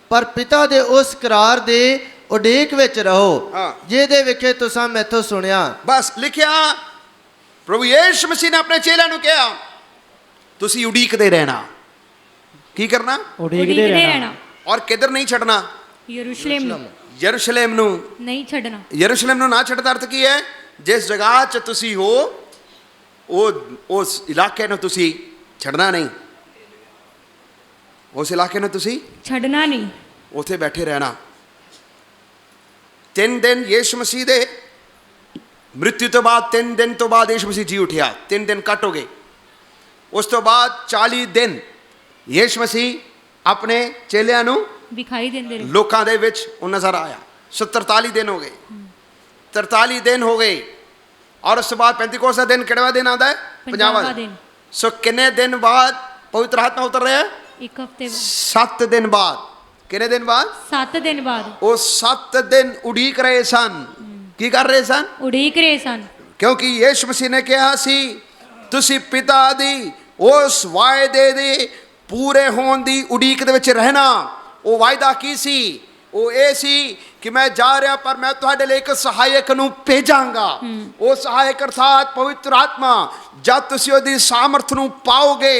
ਪਰ ਪਿਤਾ ਦੇ ਉਸ ਕਰਾਰ ਦੇ ਉਡੀਕ ਵਿੱਚ ਰਹੋ ਜਿਹਦੇ ਵਿਖੇ ਤੁਸੀਂ ਮੈਥੋਂ ਸੁਣਿਆ। ਬਸ ਲਿਖਿਆ, ਪ੍ਰਭੂ ਯਿਸੂ ਮਸੀਹ ਨੇ ਆਪਣੇ ਚੇਲਿਆਂ ਨੂੰ ਕਿਹਾ, ਤੁਸੀਂ ਉਡੀਕਦੇ ਰਹਿਣਾ। ਕੀ ਕਰਨਾ? ਉਡੀਕਦੇ ਰਹਿਣਾ। ਔਰ ਕਿੱਧਰ ਨਹੀਂ ਛੱਡਣਾ? ਯਰੂਸ਼ਲਮ ਨੂੰ। ਯਰੂਸ਼ਲਮ ਨੂੰ ਨਹੀਂ ਛੱਡਣਾ। ਯਰੂਸ਼ਲਮ ਨੂੰ ਨਾ ਛੱਡਣ ਦਾ ਅਰਥ ਕੀ ਹੈ? ਜਿਸ ਜਗ੍ਹਾ 'ਚ ਤੁਸੀਂ ਹੋ ਉਸ ਇਲਾਕੇ ਨੂੰ ਤੁਸੀਂ ਛੱਡਣਾ ਨਹੀਂ, ਉਸ ਇਲਾਕੇ ਨੂੰ ਤੁਸੀਂ ਛੱਡਣਾ ਨਹੀਂ, ਉੱਥੇ ਬੈਠੇ ਰਹਿਣਾ। 3 ਦਿਨ ਯਿਸੂ ਮਸੀਹ ਦੇ ਮ੍ਰਿਤੂ ਤੋਂ ਬਾਅਦ, 3 ਦਿਨ ਤੋਂ ਬਾਅਦ ਯਿਸੂ ਮਸੀਹ ਜੀ ਉਠਿਆ। 3 ਦਿਨ ਕੱਟ ਹੋ ਗਏ। ਉਸ ਤੋਂ ਬਾਅਦ 40 ਦਿਨ ਯਿਸੂ ਮਸੀਹ ਆਪਣੇ ਚੇਲਿਆਂ ਨੂੰ ਵਿਖਾਈ ਦਿੰਦੇ ਰਹੇ, ਲੋਕਾਂ ਦੇ ਵਿੱਚ ਉਹ ਨਜ਼ਰ ਆਇਆ। 43 ਦਿਨ ਹੋ ਗਏ, 43 ਦਿਨ ਹੋ ਗਏ। ਔਰ ਉਸ ਤੋਂ ਬਾਅਦ ਪੈਂਤੀਕੋਸਤ ਦਾ ਦਿਨ ਕਿਹੜਾ ਦਿਨ ਆਉਂਦਾ ਹੈ? 50ਵਾਂ ਦਿਨ। ਸੋ ਕਿੰਨੇ ਦਿਨ ਬਾਅਦ ਪਵਿੱਤਰ ਆਤਮਾ ਉਤਰ ਰਿਹਾ? 1 ਹਫ਼ਤੇ 7 ਦਿਨ ਬਾਅਦ। ਕਿੰਨੇ ਦਿਨ ਬਾਅਦ? 7 ਦਿਨ ਬਾਅਦ। ਉਹ 7 ਦਿਨ ਉਡੀਕ ਰਹੇ ਸਨ। ਕੀ ਕਰ ਰਹੇ ਸਨ? ਉਡੀਕ ਰਹੇ ਸਨ। ਕਿਉਂਕਿ ਯਿਸੂ ਮਸੀਹ ਨੇ ਕਿਹਾ ਸੀ, ਤੁਸੀਂ ਪਿਤਾ ਦੀ ਉਸ ਵਾਅਦੇ ਦੇ ਪੂਰੇ ਹੋਣ ਦੀ ਉਡੀਕ ਦੇ ਵਿੱਚ ਰਹਿਣਾ। ਉਹ ਵਾਅਦਾ ਕੀ ਸੀ? ਉਹ ਇਹ ਸੀ ਕਿ ਮੈਂ ਜਾ ਰਿਹਾ, ਪਰ ਮੈਂ ਤੁਹਾਡੇ ਲਈ ਇੱਕ ਸਹਾਇਕ ਨੂੰ ਭੇਜਾਂਗਾ। ਉਹ ਸਹਾਇਕ ਅਰਥਾਤ ਪਵਿੱਤਰ ਆਤਮਾ, ਜਦ ਤੁਸੀਂ ਉਹਦੀ ਸਾਮਰਥ ਨੂੰ ਪਾਓਗੇ,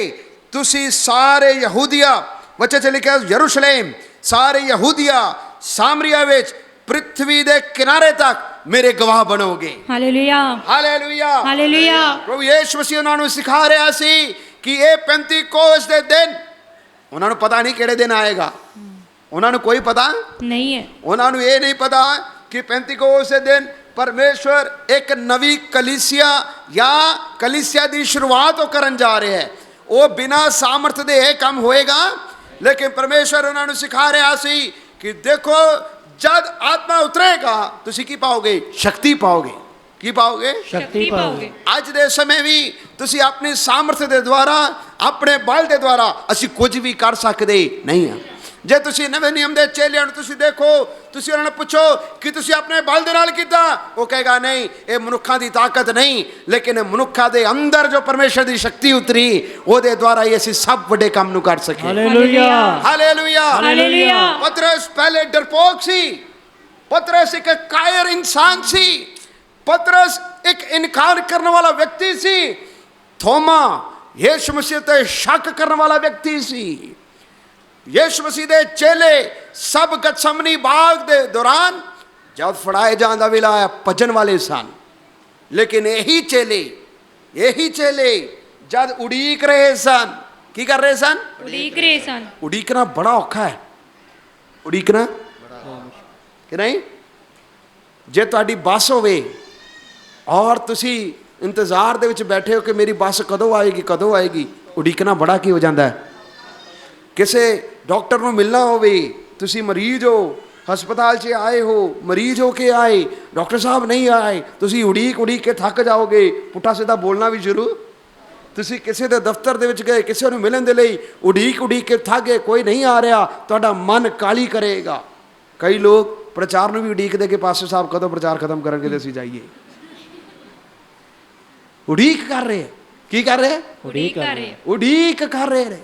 ਤੁਸੀਂ ਸਾਰੇ ਯਹੂਦੀਆ, ਵਚਨ 'ਚ ਲਿਖਿਆ ਯਰੂਸ਼ਲਮ, ਸਾਰੇ ਯਹੂਦੀਆ, ਸਾਮਰੀਆ ਵਿੱਚ, ਪ੍ਰਿਥਵੀ ਦੇ ਕਿਨਾਰੇ ਤੱਕ ਮੇਰੇ ਗਵਾਹ ਬਣੋਗੇ। Hallelujah, hallelujah, hallelujah. ਪ੍ਰਭੂ ਯਿਸੂ ਮਸੀਹ ਉਹਨਾਂ ਨੂੰ ਸਿਖਾ ਰਿਹਾ ਸੀ ਕਿ ਇਹ ਪੈਂਤੀਕੋਸਤ ਦੇ ਦਿਨ, ਉਹਨਾਂ ਨੂੰ ਪਤਾ ਨਹੀਂ ਕਿਹੜੇ ਦਿਨ ਆਏਗਾ, ਉਹਨਾਂ ਨੂੰ ਕੋਈ ਪਤਾ ਨਹੀਂ ਹੈ। ਉਹਨਾਂ ਨੂੰ ਇਹ ਨਹੀਂ ਪਤਾ ਕਿ ਪੈਂਤੀਕੋਸਤ ਦੇ ਦਿਨ ਪਰਮੇਸ਼ਵਰ ਇੱਕ ਨਵੀਂ ਕਲੀਸਿਆ ਜਾਂ ਕਲੀਸਿਆ ਦੀ ਸ਼ੁਰੂਆਤ ਉਹ ਕਰਨ ਜਾ ਰਿਹਾ ਹੈ। ਉਹ ਬਿਨਾਂ ਸਾਮਰਥ ਦੇ ਇਹ ਕੰਮ ਹੋਏਗਾ। ਲੇਕਿਨ ਪਰਮੇਸ਼ਵਰ ਉਹਨਾਂ ਨੂੰ ਸਿਖਾ ਰਿਹਾ ਸੀ ਕਿ ਦੇਖੋ, ਜਦ ਆਤਮਾ ਉਤਰੇਗਾ ਤੁਸੀਂ ਕੀ ਪਾਓਗੇ? ਸ਼ਕਤੀ ਪਾਓਗੇ। ਕੀ ਪਾਓਗੇ? ਸ਼ਕਤੀ ਪਾਓਗੇ। ਅੱਜ ਦੇ ਸਮੇਂ ਵੀ ਤੁਸੀਂ ਆਪਣੀ ਸਾਮਰਥ ਦੇ ਦੁਆਰਾ, ਆਪਣੇ ਬਲ ਦੇ ਦੁਆਰਾ ਅਸੀਂ ਕੁਝ ਵੀ ਕਰ ਸਕਦੇ ਨਹੀਂ ਹਾਂ। ਜੇ ਤੁਸੀਂ ਨਵੇਂ ਨਿਯਮ ਦੇ ਚੇਲਿਆਂ ਨੂੰ ਤੁਸੀਂ ਦੇਖੋ, ਤੁਸੀਂ ਉਹਨਾਂ ਨੂੰ ਪੁੱਛੋ ਕਿ ਤੁਸੀਂ ਆਪਣੇ ਬਲ ਦੇ ਨਾਲ ਕੀਤਾ, ਉਹ ਕਹੇਗਾ ਨਹੀਂ, ਇਹ ਮਨੁੱਖਾਂ ਦੀ ਤਾਕਤ ਨਹੀਂ, ਲੇਕਿਨ ਮਨੁੱਖਾਂ ਦੇ ਅੰਦਰ ਜੋ ਪਰਮੇਸ਼ਰ ਦੀ ਸ਼ਕਤੀ ਉਤਰੀ, ਉਹਦੇ ਦੁਆਰਾ ਹੀ ਅਸੀਂ ਸਭ ਵੱਡੇ ਕੰਮ ਨੂੰ ਕਰ ਸਕੇ। Hallelujah, hallelujah, hallelujah. ਪਤਰਸ ਪਹਿਲੇ ਡਰਪੋਕ ਸੀ। ਪਤਰਸ ਇੱਕ ਕਾਇਰ ਇਨਸਾਨ ਸੀ। ਪਤਰਸ ਇੱਕ ਇਨਕਾਰ ਕਰਨ ਵਾਲਾ ਵਿਅਕਤੀ ਸੀ। ਥੋਮਾ ਯਿਸੂ ਮਸੀਹ ਤੇ ਸ਼ੱਕ ਕਰਨ ਵਾਲਾ ਵਿਅਕਤੀ ਸੀ। ਯਿਸੂ ਮਸੀਹ ਦੇ ਚੇਲੇ ਸਭ ਗਤਸਮਨੀ ਬਾਗ ਦੇ ਦੌਰਾਨ ਜਦ ਫੜਾਏ ਜਾਣ ਦਾ ਵੇਲਾ ਆਇਆ, ਭੱਜਣ ਵਾਲੇ ਸਨ। ਲੇਕਿਨ ਇਹੀ ਚੇਲੇ ਜਦ ਉਡੀਕ ਰਹੇ ਸਨ, ਕੀ ਕਰ ਰਹੇ ਸਨ? ਉਡੀਕ ਰਹੇ ਸਨ। ਉਡੀਕਣਾ ਬੜਾ ਔਖਾ ਹੈ। ਉਡੀਕਣਾ ਕਿ ਨਹੀਂ? ਜੇ ਤੁਹਾਡੀ ਬੱਸ ਹੋਵੇ ਔਰ ਤੁਸੀਂ ਇੰਤਜ਼ਾਰ ਦੇ ਵਿੱਚ ਬੈਠੇ ਹੋ ਕਿ ਮੇਰੀ ਬੱਸ ਕਦੋਂ ਆਏਗੀ, ਕਦੋਂ ਆਏਗੀ, ਉਡੀਕਣਾ ਬੜਾ ਕੀ ਹੋ ਜਾਂਦਾ ਹੈ। ਕਿਸੇ ਡਾਕਟਰ ਨੂੰ ਮਿਲਣਾ ਹੋਵੇ, ਤੁਸੀਂ ਮਰੀਜ਼ ਹੋ, ਹਸਪਤਾਲ 'ਚ ਆਏ ਹੋ, ਮਰੀਜ਼ ਹੋ ਕੇ ਆਏ, ਡਾਕਟਰ ਸਾਹਿਬ ਨਹੀਂ ਆਏ, ਤੁਸੀਂ ਉਡੀਕ ਕੇ ਥੱਕ ਜਾਓਗੇ, ਪੁੱਠਾ ਸਿੱਧਾ ਬੋਲਣਾ ਵੀ ਸ਼ੁਰੂ। ਤੁਸੀਂ ਕਿਸੇ ਦੇ ਦਫ਼ਤਰ ਦੇ ਵਿੱਚ ਗਏ, ਕਿਸੇ ਨੂੰ ਮਿਲਣ ਦੇ ਲਈ ਉਡੀਕ ਕੇ ਥੱਕ ਗਏ, ਕੋਈ ਨਹੀਂ ਆ ਰਿਹਾ, ਤੁਹਾਡਾ ਮਨ ਕਾਲੀ ਕਰੇਗਾ। ਕਈ ਲੋਕ ਪ੍ਰਚਾਰ ਨੂੰ ਵੀ ਉਡੀਕਦੇ ਕਿ ਪਾਸਟਰ ਸਾਹਿਬ ਕਦੋਂ ਪ੍ਰਚਾਰ ਖਤਮ ਕਰਨਗੇ ਤੇ ਅਸੀਂ ਜਾਈਏ। ਉਡੀਕ ਕਰ ਰਹੇ। ਕੀ ਕਰ ਰਹੇ? ਉਡੀਕ ਕਰ ਰਹੇ ਨੇ।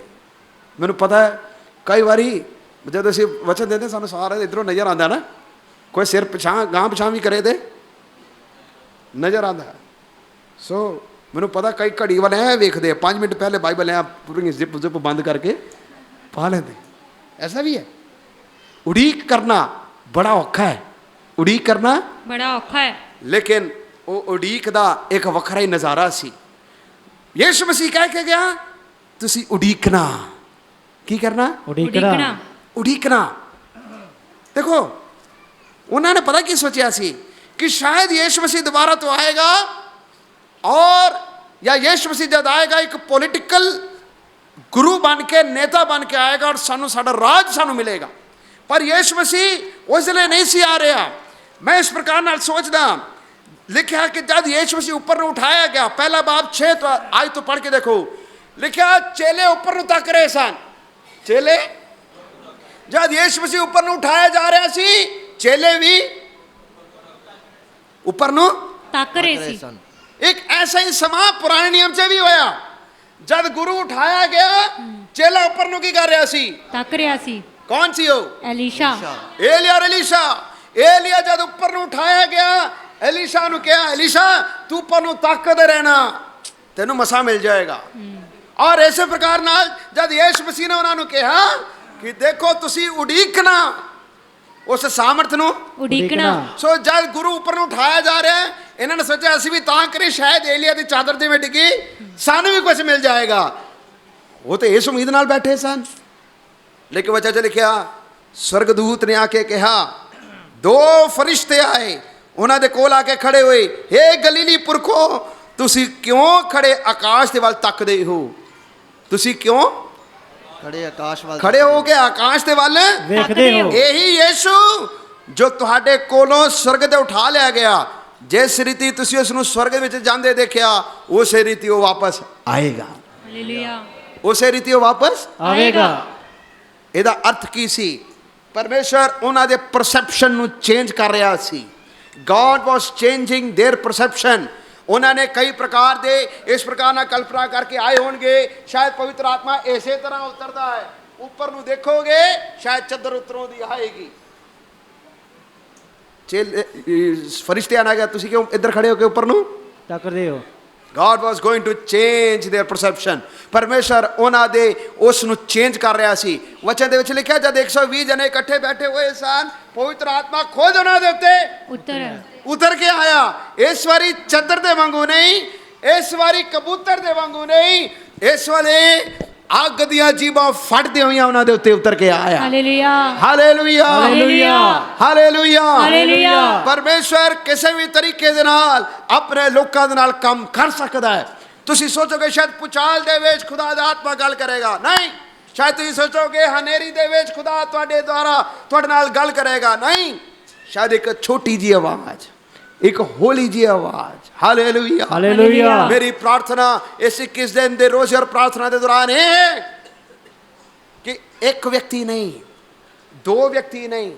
ਮੈਨੂੰ ਪਤਾ ਹੈ ਕਈ ਵਾਰੀ ਜਦੋਂ ਅਸੀਂ ਵਚਨ ਦਿੰਦੇ ਸਾਨੂੰ ਸਾਰਾ ਇੱਧਰੋਂ ਨਜ਼ਰ ਆਉਂਦਾ ਨਾ, ਕੋਈ ਸਿਰ ਪਿਛਾਂ ਗਾਂ ਪਿਛਾਂ ਵੀ ਕਰੇ ਤੇ ਨਜ਼ਰ ਆਉਂਦਾ। ਸੋ ਮੈਨੂੰ ਪਤਾ ਕਈ ਘੜੀ ਵਾਲੇ ਐ ਵੇਖਦੇ ਆ, 5 ਮਿੰਟ ਪਹਿਲੇ ਬਾਈਬਲ ਐ ਪੂਰੀ ਜ਼ਿਪ ਬੰਦ ਕਰਕੇ ਪਾ ਲੈਂਦੇ। ऐसा भी है। उड़ीक करना बड़ा औखा है, उड़ीक करना बड़ा औखा है। लेकिन वो उड़ीक दा एक वखरा ही नज़ारा सी। यीशु मसीह कह के गया तुसी उड़ीकना, की करना? उड़ीकना। उड़ीकना। देखो उन्होंने पता की सोचा सी कि शायद यीशु मसीह दोबारा तो आएगा, और या यीशु मसीह जब आएगा एक पॉलिटिकल गुरु बन के, नेता बन के आएगा और सानू साडा राज सानू मिलेगा। पर यीशु मसीह उस लिए नहीं सी आ रहा। मैं इस प्रकार नाल सोचदा, लिखा कि जब यीशु मसीह ऊपर ਨੂੰ उठाया गया, पहला बाब 6 तो आज तो पढ़ के देखो, लिखा चेले ऊपर ਨੂੰ तक रहे सन। चेले जब यीशु मसीह ऊपर ਨੂੰ उठाया जा रहा सी, चेले भी ऊपर ਨੂੰ तक रहे सी। एक ऐसा ही समा पुराने नियम से भी होया, जब गुरु उठाया गया चेला ऊपर ਨੂੰ की कर रहा सी? तक रहा सी। कौन सी हो? एलीशा। एलिया और एलीशा। एलिया जब ऊपर ਨੂੰ उठाया गया, एलीशा ਨੂੰ कहा एलीशा तू ऊपर ਨੂੰ ताकत रहना, तेनू मसा मिल जाएगा। और ऐसे प्रकार नाल जब यीशु मसीह ने उन्होंने कहा कि देखो तुसी उड़ीकना उस सामर्थ ਨੂੰ उड़ीकना। सो जब गुरु ऊपर ਨੂੰ उठाया जा रहा है, इन्होंने सोचा असि भी तां करें शायद एलिया की चादर जिवें डिगी सानू भी कुछ मिल जाएगा। वो तो इस उम्मीद नाल बैठे सन। लेकिन वचन च लिखिया स्वर्गदूत ने आके कहा, 2 फरिश्ते आए उन्हां दे कोल आके खड़े हुए, हे गलीली पुरखो तुसी क्यों खड़े आकाश दे वल तकदे हो? तुसी क्यों खड़े आकाश वाल खड़े हो के आकाश दे वल वेखदे हो? यही यीशु जो तुहाडे कोलों स्वर्ग ते उठा लिया गया, जिस रीति तुसी उस नूं स्वर्ग विच जांदे देखिया, उस रीति वो वापस आएगा। हालेलुया। उस रीति वो वापस आएगा। ਇਹਦਾ अर्थ की सी? परमेश्वर उन्हां दे परसੈਪਸ਼ਨ ਨੂੰ चेंज कर रहा सी। God was changing their perception। उन्होंने कई प्रकार दे इस प्रकार ना कल्पना करके आए होंगे, शायद पवित्र आत्मा ऐसे तरह उतरता है, ऊपर ਨੂੰ देखोगे शायद चद्दर उतरों दी आएगी। फरिश्ते आना गया, तुसी क्यों इधर खड़े हो के ऊपर ਨੂੰ तकदे हो? God was going to change their perception। परमेश्वर उन्हां दे उस ਨੂੰ चेंज कर रहा सी। वचन ਦੇ ਵਿੱਚ ਲਿਖਿਆ ਜਦ 120 ਜਣੇ ਇਕੱਠੇ ਬੈਠੇ ਹੋਏ ਸਨ, ਪਵਿੱਤਰ ਆਤਮਾ ਖੁਦ ਉਹਨਾਂ ਦੇ ਉੱਤੇ उतर के आया। इस वारी चदर दे वांगू नहीं, इस वारी कबूतर दे वांगू नहीं, इस वाले अग दियां जीबां फटदे होइयां उन्हां दे उत्ते उतर के आया। Hallelujah. Hallelujah. Hallelujah. Hallelujah. Hallelujah. परमेश्वर किसी भी तरीके दे नाल अपने लोकां दे नाल काम कर सकदा है। तुसी सोचोगे शायद पुचाल दे विच खुदा दा आत्मा गल करेगा, नहीं। शायद तुसी सोचोगे हनेरी दे विच खुदा तुहाडे द्वारा तुहाडे नाल गल करेगा, नहीं। शायद एक छोटी जी आवाज, एक होली जी आवाज। हालेलुया। हालेलुया। मेरी प्रार्थना इस 21 दिन दे रोजे और प्रार्थना के दौरान है कि एक व्यक्ति नहीं, 2 व्यक्ति नहीं,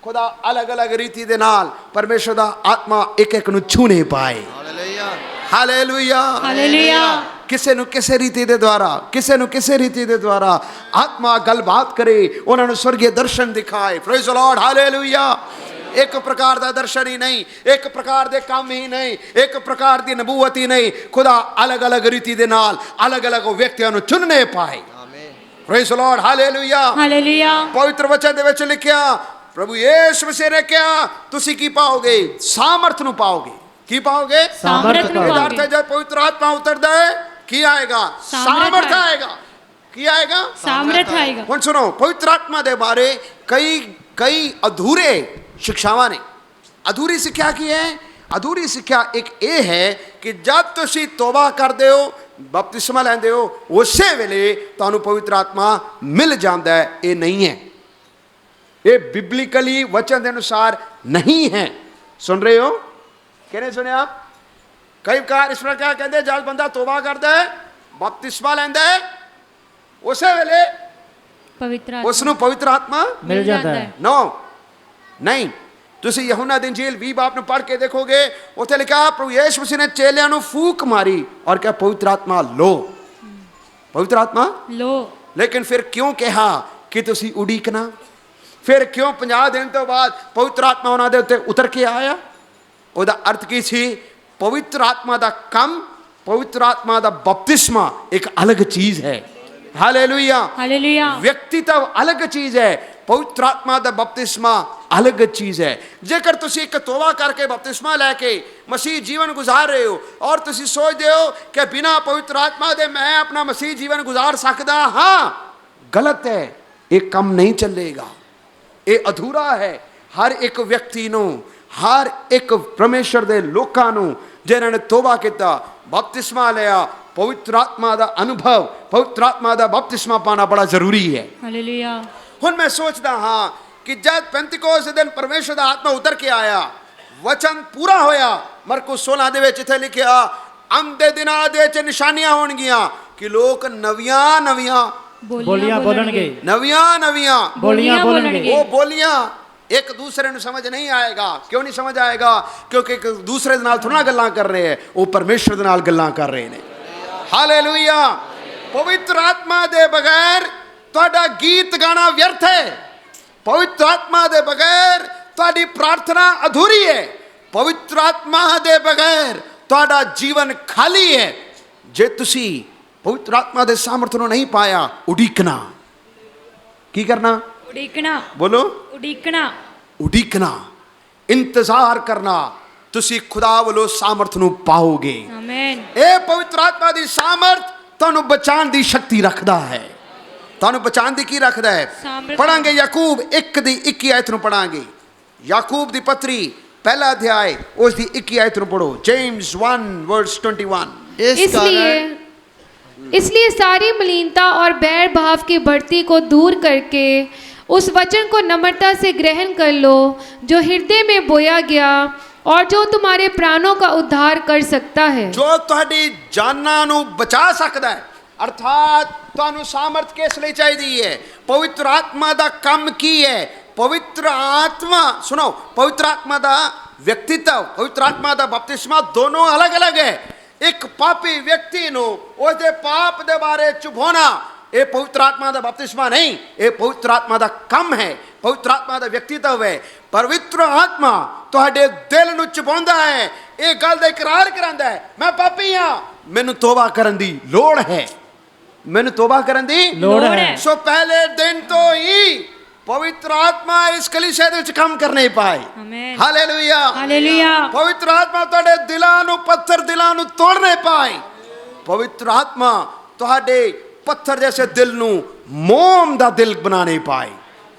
खुदा अलग अलग रीति दे नाल परमेश्वर दा आत्मा एक एक नु छूने पाए। हालेलुया। हालेलुया। हालेलुया। किसे नु किसे रीति दे द्वारा, किसे नु किसे रीति दे द्वारा आत्मा गलबात करे, उन्होंने स्वर्गीय दर्शन दिखाए। Praise the lord. हालेलुया। एक प्रकार का दर्शन ही नहीं, एक प्रकार के काम ही नहीं, एक प्रकार की नबूवत ही नहीं, खुदा अलग अलग रीति दे नाल अलग अलग व्यक्तियों को चुनने पाए। Praise the lord. Hallelujah. Hallelujah. पवित्र वचन दे विच लिखिया प्रभु यीशु मसीह ने कहा तुसी की पाओगे? सामर्थ नु पाओगे। की पाओगे? सामर्थ नु अर्थ है जब पवित्र आत्मा उतरदा है की आएगा? सामर्थ आएगा। की आएगा? सामर्थ आएगा। हुण सुनो, पवित्र आत्मा दे बारे कई अधूरे शिक्षावां ने अधूरी सिक्ख्या की है। अधूरी सिक्ख्या एक ये है कि जब तुसी तौबा करदे हो, बपतिस्मा लैंदे हो, उसे वेले तुहानू पवित्र आत्मा मिल जाता है। ये नहीं है, ये बिबलिकली वचन के अनुसार नहीं है। सुन रहे हो? कहने सुने आप? कई बार इस प्रकार कहते जब बंदा तौबा करता है, बपतिस्मा लैंदा है, उसे वेले उसनू पवित्र आत्मा मिल जाता है। नो नहीं। तुसी यूहन्ना दी इंजील 20 बाब ਨੂੰ पढ़ के देखोगे, उत्थे लिखा प्रभु यीशु मसीह ने चेलियां ਨੂੰ फूक मारी और क्या पवित्र आत्मा लो, पवित्र आत्मा लो। लेकिन फिर क्यों कहा कि तुसी उड़ीकना? फिर क्यों 50 दिन तो बाद पवित्र आत्मा उन्हां दे उत्ते उतर के आया? ਉਹਦਾ अर्थ की सी? पवित्र आत्मा दा काम, पवित्र आत्मा दा बपतिस्मा एक अलग चीज है। ਹਾਲੇਲੂਇਆ। हालेलुया। ਵਿਅਕਤੀਤਵ ਅਲੱਗ ਚੀਜ਼ ਹੈ, ਪਵਿੱਤਰ ਆਤਮਾ ਦਾ ਬਪਤਿਸਮਾ ਅਲੱਗ ਚੀਜ਼ ਹੈ। ਜੇਕਰ ਤੁਸੀਂ ਇੱਕ ਤੋਬਾ ਕਰਕੇ ਬਪਤਿਸਮਾ ਲੈ ਕੇ ਮਸੀਹ ਜੀਵਨ ਗੁਜ਼ਾਰ ਰਹੇ ਹੋ ਔਰ ਤੁਸੀਂ ਸੋਚਦੇ ਹੋ ਕਿ ਬਿਨਾਂ ਪਵਿੱਤਰ ਆਤਮਾ ਦੇ ਮੈਂ ਆਪਣਾ ਮਸੀਹ ਜੀਵਨ ਗੁਜ਼ਾਰ ਸਕਦਾ ਹਾਂ, ਗਲਤ ਹੈ। ਇਹ ਕੰਮ ਨਹੀਂ ਚੱਲੇਗਾ, ਇਹ ਅਧੂਰਾ ਹੈ। ਹਰ ਇੱਕ ਵਿਅਕਤੀ ਨੂੰ, ਹਰ ਇੱਕ ਪਰਮੇਸ਼ਰ ਦੇ ਲੋਕਾਂ ਨੂੰ ਜਿਨ੍ਹਾਂ ਨੇ ਤੋਬਾ ਕੀਤਾ, ਬਪਤਿਸਮਾ ਲਿਆ, ਪਵਿੱਤਰ ਆਤਮਾ ਦਾ ਅਨੁਭਵ, ਪਵਿੱਤਰ ਆਤਮਾ ਦਾ ਬਪਤਿਸਮਾ ਪਾਣਾ ਬੜਾ ਜ਼ਰੂਰੀ ਹੈ। हालेलुया। ਹੁਣ ਮੈਂ ਸੋਚਦਾ ਹਾਂ ਕਿ ਜਦ ਪੈਂਤੀਕੋਸ ਦੇ ਦਿਨ ਪਰਮੇਸ਼ਰ ਦਾ ਆਤਮਾ ਉਤਰ ਕੇ ਆਇਆ, ਵਚਨ ਪੂਰਾ ਹੋਇਆ। ਮਰਕੁਸ 16 ਦੇ ਵਿੱਚ ਇੱਥੇ ਲਿਖਿਆ, ਅੰਤ ਦੇ ਦਿਨਾਂ ਦੇ ਚ ਨਿਸ਼ਾਨੀਆਂ ਹੋਣਗੀਆਂ ਕਿ ਲੋਕ ਨਵੀਆਂ ਬੋਲੀਆਂ ਬੋਲਣਗੇ। बोलियां बोलणगे। ਉਹ ਬੋਲੀਆਂ ਇੱਕ ਦੂਸਰੇ ਨੂੰ ਸਮਝ ਨਹੀਂ ਆਏਗਾ। ਕਿਉਂ ਨਹੀਂ ਸਮਝ ਆਏਗਾ? ਕਿਉਂਕਿ ਇੱਕ ਦੂਸਰੇ ਦੇ ਨਾਲ ਥੋੜਾ ਗੱਲਾਂ ਕਰ ਰਹੇ ਹੈ, ਉਹ ਪਰਮੇਸ਼ਰ ਦੇ ਨਾਲ ਗੱਲਾਂ ਕਰ ਰਹੇ ਨੇ। ਹਾਲੇਲੂਇਆ। ਪਵਿੱਤਰ ਆਤਮਾ ਦੇ ਬਗੈਰ ਤੁਹਾਡਾ ਗੀਤ ਗਾਣਾ ਵਿਅਰਥ ਹੈ। ਪਵਿੱਤਰ ਆਤਮਾ ਦੇ ਬਗੈਰ ਤੁਹਾਡੀ ਪ੍ਰਾਰਥਨਾ ਅਧੂਰੀ ਹੈ। ਪਵਿੱਤਰ ਆਤਮਾ ਦੇ ਬਗੈਰ ਤੁਹਾਡਾ ਜੀਵਨ ਖਾਲੀ ਹੈ। ਜੇ ਤੁਸੀਂ ਪਵਿੱਤਰ ਆਤਮਾ ਦੇ ਸਾਮਰਥ ਨੂੰ ਨਹੀਂ ਪਾਇਆ, ਉਡੀਕਣਾ। ਕੀ ਕਰਨਾ? उड़ीकना। ਬੋਲੋ। उड़ीकना। ਉਡੀਕਣਾ, ਇੰਤਜ਼ਾਰ ਕਰਨਾ। ਤੁਸੀਂ ਖੁਦਾ ਵੱਲੋਂ ਸਾਮਰਥ ਨੂੰ ਪਾਓਗੇ। आमीन। ਇਹ ਪਵਿੱਤਰ ਆਤਮਾ ਦੀ ਸਾਮਰਥ ਤੁਹਾਨੂੰ ਬਚਾਉਣ ਦੀ ਸ਼ਕਤੀ ਰੱਖਦਾ ਹੈ। ਤੁਹਾਨੂੰ ਬਚਾਉਣ ਦੀ ਕੀ ਰੱਖਦਾ ਹੈ? ਸਾਮਰਥ। ਪੜਾਂਗੇ ਯਾਕੂਬ 1 ਦੀ 21 ਆਇਤ ਨੂੰ ਪੜਾਂਗੇ। ਯਾਕੂਬ ਦੀ ਪੱਤਰੀ ਪਹਿਲਾ ਅਧਿਆਇ ਉਸ ਦੀ 21 ਆਇਤ ਨੂੰ ਪੜੋ। James 1 verse 21। इसलिए सारी मलिनता और बैर भाव की बढ़ती को दूर करके उस वचन को नम्रता से ग्रहण कर लो जो हृदय में बोया गया और जो तुम्हारे प्राणों का उद्धार कर सकता है। ਜੋ ਤੁਹਾਡੀ ਜਾਨਾਂ ਨੂੰ ਬਚਾ ਸਕਦਾ ਹੈ। ਅਰਥਾਤ ਤੁਹਾਨੂੰ ਸਾਮਰਥ ਕਿਸ ਲਈ ਚਾਹੀਦੀ ਹੈ? ਪਵਿੱਤਰ ਆਤਮਾ ਦਾ ਕੰਮ ਕੀ ਹੈ? ਪਵਿੱਤਰ ਆਤਮਾ, ਸੁਣੋ, ਪਵਿੱਤਰ ਆਤਮਾ ਦਾ ਵਿਅਕਤੀਤਵ, ਪਵਿੱਤਰ ਆਤਮਾ ਦਾ ਬਪਤਿਸਮਾ ਦੋਨੋਂ ਅਲੱਗ-ਅਲੱਗ ਹੈ। ਇੱਕ ਪਾਪੀ ਵਿਅਕਤੀ ਨੂੰ ਉਹਦੇ ਪਾਪ ਦੇ ਬਾਰੇ ਚੁਭਾਉਣਾ, ਇਹ ਪਵਿੱਤਰ ਆਤਮਾ ਦਾ ਬਪਤਿਸਮਾ ਨਹੀਂ, ਇਹ ਪਵਿੱਤਰ ਆਤਮਾ ਦਾ ਕੰਮ ਹੈ, ਪਵਿੱਤਰ ਆਤਮਾ ਦਾ ਵਿਅਕਤੀਤਵ ਹੈ। ਪਵਿੱਤਰ ਆਤਮਾ ਤੁਹਾਡੇ ਦਿਲ ਨੂੰ ਚੁਭਾਉਂਦਾ ਹੈ, ਇਹ ਗੱਲ ਦਾ ਇਕਰਾਰ ਕਰਾਂਦਾ ਹੈ, ਮੈਂ ਪਾਪੀ ਹਾਂ, ਮੈਨੂੰ ਤੋਬਾ ਕਰਨ ਦੀ ਲੋੜ ਹੈ, ਮੈਨੂੰ ਤੋਬਾ ਕਰਨ ਦੀ ਲੋੜ ਹੈ। ਸੋ ਪਹਿਲੇ ਦਿਨ ਤੋਂ ਹੀ ਪਵਿੱਤਰ ਆਤਮਾ ਇਸ ਕਲੀਸਿਆ ਦੇ ਵਿੱਚ ਕੰਮ ਕਰ ਨਹੀਂ ਪਾਏ। आमीन। ਹਾਲੇਲੂਇਆ। हालेलुया। ਪਵਿੱਤਰ ਆਤਮਾ ਤੁਹਾਡੇ ਦਿਲਾਂ ਨੂੰ, ਪੱਥਰ ਦਿਲਾਂ ਨੂੰ ਤੋੜ ਨਹੀਂ ਪਾਏ। ਪਵਿੱਤਰ ਆਤਮਾ ਤੁਹਾਡੇ ਪੱਥਰ ਜੈਸੇ ਦਿਲ ਨੂੰ ਮੋਮ ਦਾ ਦਿਲ ਬਣਾ ਨਹੀਂ ਪਾਏ।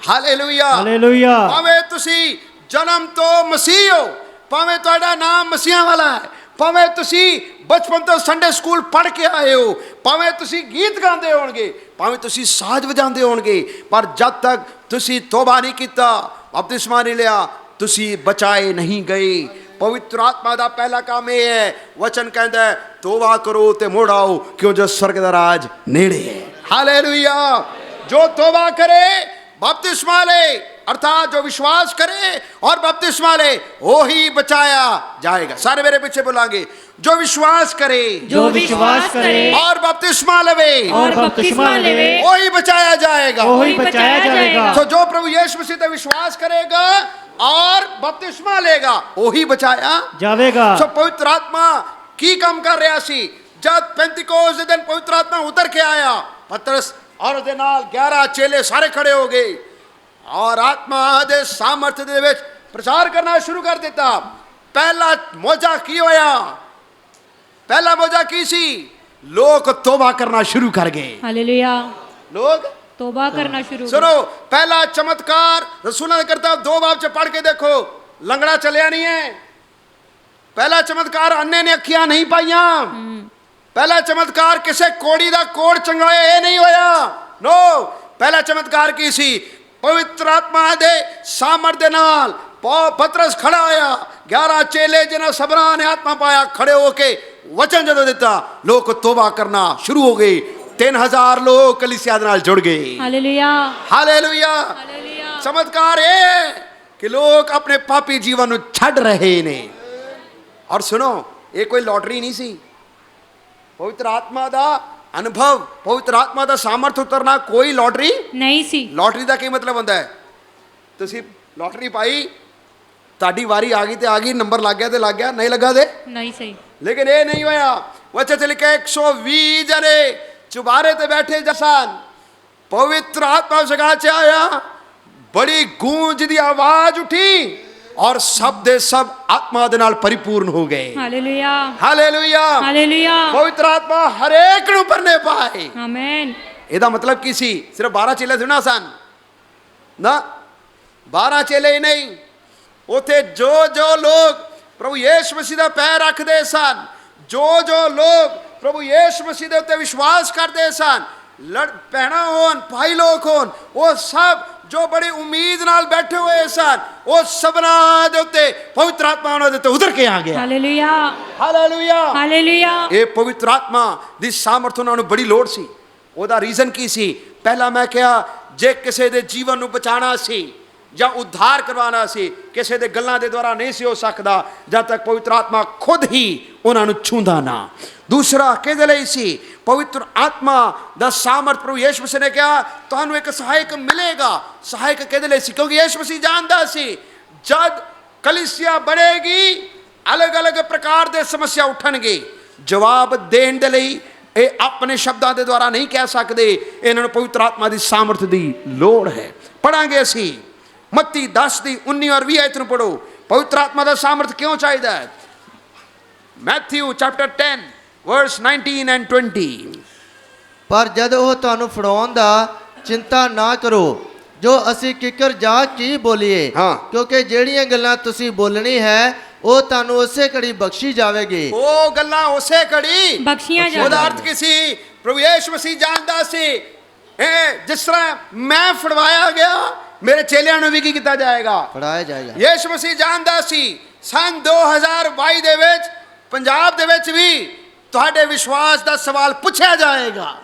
ਹਾਲੇਲੂਇਆ। ਹਾਲੇਲੂਇਆ। ਭਾਵੇਂ ਤੁਸੀਂ ਜਨਮ ਤੋਂ ਮਸੀਹ ਹੋ, ਭਾਵੇਂ ਤੁਹਾਡਾ ਨਾਮ ਮਸੀਹਾਂ ਵਾਲਾ ਹੈ, ਭਾਵੇਂ ਤੁਸੀਂ ਬਚਪਨ ਤੋਂ ਸੰਡੇ ਸਕੂਲ ਪੜ੍ਹ ਕੇ ਆਏ ਹੋ, ਭਾਵੇਂ ਤੁਸੀਂ ਗੀਤ ਗਾਉਂਦੇ ਹੋਣਗੇ, ਭਾਵੇਂ ਤੁਸੀਂ ਸਾਜ਼ ਵਜਾਉਂਦੇ ਹੋਣਗੇ, ਪਰ ਜਦ ਤੱਕ ਤੁਸੀਂ ਤੋਬਾ ਨਹੀਂ ਕੀਤਾ, ਬਪਤਿਸਮਾ ਨਹੀਂ ਲਿਆ, ਤੁਸੀਂ ਬਚਾਏ ਨਹੀਂ ਗਏ। ਪਵਿੱਤਰ ਆਤਮਾ ਦਾ ਪਹਿਲਾ ਕੰਮ ਇਹ ਹੈ, ਵਚਨ ਕਹਿੰਦਾ ਹੈ ਤੋਬਾ ਕਰੋ ਤੇ ਮੁੜ ਆਓ ਕਿਉਂ ਜੋ स्वर्ग ਦਾ ਰਾਜ ਨੇੜੇ ਹੈ। ਹਾਲੇਲੂਇਆ। ਜੋ ਤੋਬਾ करे बपतिस्मा ले, अर्थात जो विश्वास करे और बपतिस्मा ले, वो ही बचाया जाएगा। सारे मेरे पीछे बोलेंगे, जो विश्वास करे, जो विश्वास करे और बपतिस्मा लेवे, और बपतिस्मा लेवे, वो ही बचाया जाएगा। वो ही बचाया जाएगा। तो जो प्रभु यीशु मसीह पर विश्वास करेगा और बपतिस्मा लेगा, वो ही बचाया जाएगा। सो पवित्र आत्मा की काम कर रहा सी। जब पेंतिकोस दे दिन पवित्र आत्मा उतर के आया, पतरस और ਉਹਦੇ ਨਾਲ 11 ਚੇਲੇ ਸਾਰੇ ਖੜੇ ਹੋ ਗਏ ਔਰ ਆਤਮਾ ਦੇ ਸਾਮਰਥ ਦੇ ਵਿੱਚ ਪ੍ਰਚਾਰ ਕਰਨਾ ਸ਼ੁਰੂ ਕਰ ਦਿੱਤਾ। ਪਹਿਲਾ ਮੌਜਾ ਕੀ ਹੋਇਆ? ਪਹਿਲਾ ਮੌਜਾ ਕੀ ਸੀ? ਲੋਕ ਤੋਬਾ ਕਰਨਾ ਸ਼ੁਰੂ ਕਰ ਗਏ। हालेलुया। ਲੋਕ तौबा करना शुरू कर। सुनो, पहला चमत्कार रसूलों ने करता, 2 बाब से पढ़ के देखो, लंगड़ा चलिया नहीं है। पहला चमत्कार अन्ने ने अखियां नहीं पाइया। पहला चमत्कार किसे कोड़ी दा कोड़ चंगाया ये नहीं होया। नो, पहला चमत्कार की सी पवित्र आत्मा दे सामर्थ दे नाल पतरस खड़ा होया, 11 चेले जिन्हें सबरा ने आत्मा पाया खड़े होके वचन जदों दिता, लोग तौबा करना शुरू हो गए। 3000 लोग कलीसिया दे नाल जुड़ गए। हालेलुया। हालेलुया। हालेलुया। चमत्कार ये कि लोग अपने पापी जीवन ਨੂੰ ਛੱਡ ਰਹੇ ਨੇ। और सुनो, ये कोई लॉटरी नहीं सी। पवित्र आत्मा ਦਾ ਅਨੁਭਵ, ਪਵਿੱਤਰ ਆਤਮਾ ਦਾ ਸਾਮਰਥ ਉਤਰਨਾ ਕੋਈ ਲੋਟਰੀ नहीं सी। ਲੋਟਰੀ ਦਾ ਕੀ ਮਤਲਬ ਹੁੰਦਾ ਹੈ? ਤੁਸੀਂ ਲੋਟਰੀ ਪਾਈ, ਤੁਹਾਡੀ ਵਾਰੀ ਆ ਗਈ ਤੇ ਆ ਗਈ, ਨੰਬਰ ਲੱਗ ਗਿਆ ਤੇ ਲੱਗ ਗਿਆ, ਨਹੀਂ ਲੱਗਾ ਤੇ नहीं सही। ਲੇਕਿਨ ਇਹ ਨਹੀਂ ਹੋਇਆ। ਵਚਨ ਚ ਲਿਖਿਆ 120 ਜਣੇ चुबारे ते बैठे जसान पवित्र आत्मा जगह च आया, बड़ी गूंज दी आवाज उठी और सब दे सब आत्मा दे नाल परिपूर्ण हो गए। हालेलुया हालेलुया हालेलुया पवित्र आत्मा हरेक नूं भरने पाए। आमीन। ਇਹਦਾ ਮਤਲਬ ਕੀ ਸੀ? ਸਿਰਫ 12 ਚੇਲੇ ਸੁਣਾ ਸਨ ਨਾ, 12 ਚੇਲੇ ਹੀ ਨਹੀਂ, ਉਥੇ ਜੋ ਲੋਕ ਪ੍ਰਭੂ ਯਿਸੂ ਮਸੀਹ ਦਾ ਪੈਰ ਰੱਖਦੇ ਸਨ, ਜੋ ਲੋਕ ਪ੍ਰਭੂ ਯਿਸੂ ਮਸੀਹ ਦੇ ਉੱਤੇ ਵਿਸ਼ਵਾਸ ਕਰਦੇ ਸਨ, ਭੈਣਾਂ ਹੋਣ ਭਾਈ ਲੋਕ ਹੋਣ, ਉਹ ਸਭ ਜੋ ਬੜੀ ਉਮੀਦ ਨਾਲ ਬੈਠੇ ਹੋਏ ਸਨ, ਉਹ ਸਭਨਾਂ ਦੇ ਉੱਤੇ ਪਵਿੱਤਰ ਆਤਮਾ ਉਹਨਾਂ ਦੇ ਉੱਤੇ ਉਤਰ ਕੇ ਆ ਗਿਆ। Hallelujah hallelujah hallelujah. ਇਹ ਪਵਿੱਤਰ ਆਤਮਾ ਦੀ ਸਾਮਰਥ ਉਹਨਾਂ ਨੂੰ ਬੜੀ ਲੋੜ ਸੀ। ਉਹਦਾ ਰੀਜ਼ਨ ਕੀ ਸੀ? ਪਹਿਲਾਂ ਮੈਂ ਕਿਹਾ, ਜੇ ਕਿਸੇ ਦੇ ਜੀਵਨ ਨੂੰ ਬਚਾਉਣਾ ਸੀ ਜਾਂ ਉद्धार ਕਰਵਾਉਣਾ ਸੀ, ਕਿਸੇ ਦੇ ਗੱਲਾਂ ਦੇ ਦੁਆਰਾ ਨਹੀਂ ਸੀ ਹੋ ਸਕਦਾ ਜਦ ਤੱਕ ਪਵਿੱਤਰ ਆਤਮਾ ਖੁਦ ਹੀ ਉਹਨਾਂ ਨੂੰ ਛੂੰਦਾ ਨਾ। ਦੂਸਰਾ ਕਿਹਦੇ ਲਈ ਸੀ? ਪਵਿੱਤਰ ਆਤਮਾ ਦਾ ਸਾਮਰਥ ਪ੍ਰਭੂ ਯਿਸੂ ਮਸੀਹ ਨੇ ਕਿਹਾ ਤੁਹਾਨੂੰ ਇੱਕ ਸਹਾਇਕ ਮਿਲੇਗਾ। ਸਹਾਇਕ ਕਿਹਦੇ ਲਈ ਸੀ? ਕਿਉਂਕਿ ਯਿਸੂ ਮਸੀਹ ਜਾਣਦਾ ਸੀ ਜਦ ਕਲੀਸਿਆ ਬਣੇਗੀ ਅਲੱਗ-ਅਲੱਗ ਪ੍ਰਕਾਰ ਦੇ ਸਮੱਸਿਆ ਉੱਠਣਗੇ। ਜਵਾਬ ਦੇਣ ਦੇ ਲਈ ਇਹ ਆਪਣੇ ਸ਼ਬਦਾਂ ਦੇ ਦੁਆਰਾ ਨਹੀਂ ਕਹਿ ਸਕਦੇ, ਇਹਨਾਂ ਨੂੰ ਪਵਿੱਤਰ ਆਤਮਾ ਦੀ ਸਾਮਰਥ ਦੀ ਲੋੜ ਹੈ। ਪੜਾਂਗੇ ਅਸੀਂ ਮੱਤੀ 10 ਦੀ 19 ਔਰ 20 ਆਇਤ ਨੂੰ ਪੜੋ। ਪਵਿੱਤਰ ਆਤਮਾ ਦਾ ਸਾਮਰਥ ਕਿਉਂ ਚਾਹੀਦਾ ਹੈ? Matthew chapter 10 verse 19 and 20। ਪਰ ਜਦ ਉਹ ਤੁਹਾਨੂੰ ਫੜਾਉਣ ਦਾ ਚਿੰਤਾ ਨਾ ਕਰੋ ਜੋ ਅਸੀਂ ਕਿੱਕਰ ਜਾ ਕੀ ਬੋਲੀਏ, ਹਾਂ। ਕਿਉਂਕਿ ਜਿਹੜੀਆਂ ਗੱਲਾਂ ਤੁਸੀਂ ਬੋਲਣੀ ਹੈ ਉਹ ਤੁਹਾਨੂੰ ਉਸੇ ਘੜੀ ਬਖਸ਼ੀ ਜਾਵੇਗੀ। ਉਹ ਗੱਲਾਂ ਉਸੇ ਘੜੀ ਬਖਸ਼ੀਆਂ ਉਹਦਾ ਜਾਣਗੀਆਂ। ਅਰਥ ਕੀ ਸੀ? ਪ੍ਰਭੂ ਯਿਸੂ ਮਸੀਹ ਜਾਣਦਾ ਸੀ ਇਹ ਜਿਸ ਤਰ੍ਹਾਂ ਮੈਂ ਫੜਵਾਇਆ ਗਿਆ ਮੇਰੇ ਚੇਲਿਆਂ ਨੂੰ ਵੀ ਕੀ ਕੀਤਾ ਜਾਏਗਾ? ਫੜਾਇਆ ਜਾਏਗਾ। ਯਿਸੂ ਮਸੀਹ ਜਾਣਦਾ ਸੀ ਸੰਨ 2022 ਦੇ ਵਿੱਚ ਪੰਜਾਬ ਦੇ ਵਿੱਚ ਵੀ ਤੁਹਾਡੇ ਵਿਸ਼ਵਾਸ ਦਾ ਸਵਾਲ ਪੁੱਛਿਆ ਜਾਏਗਾ।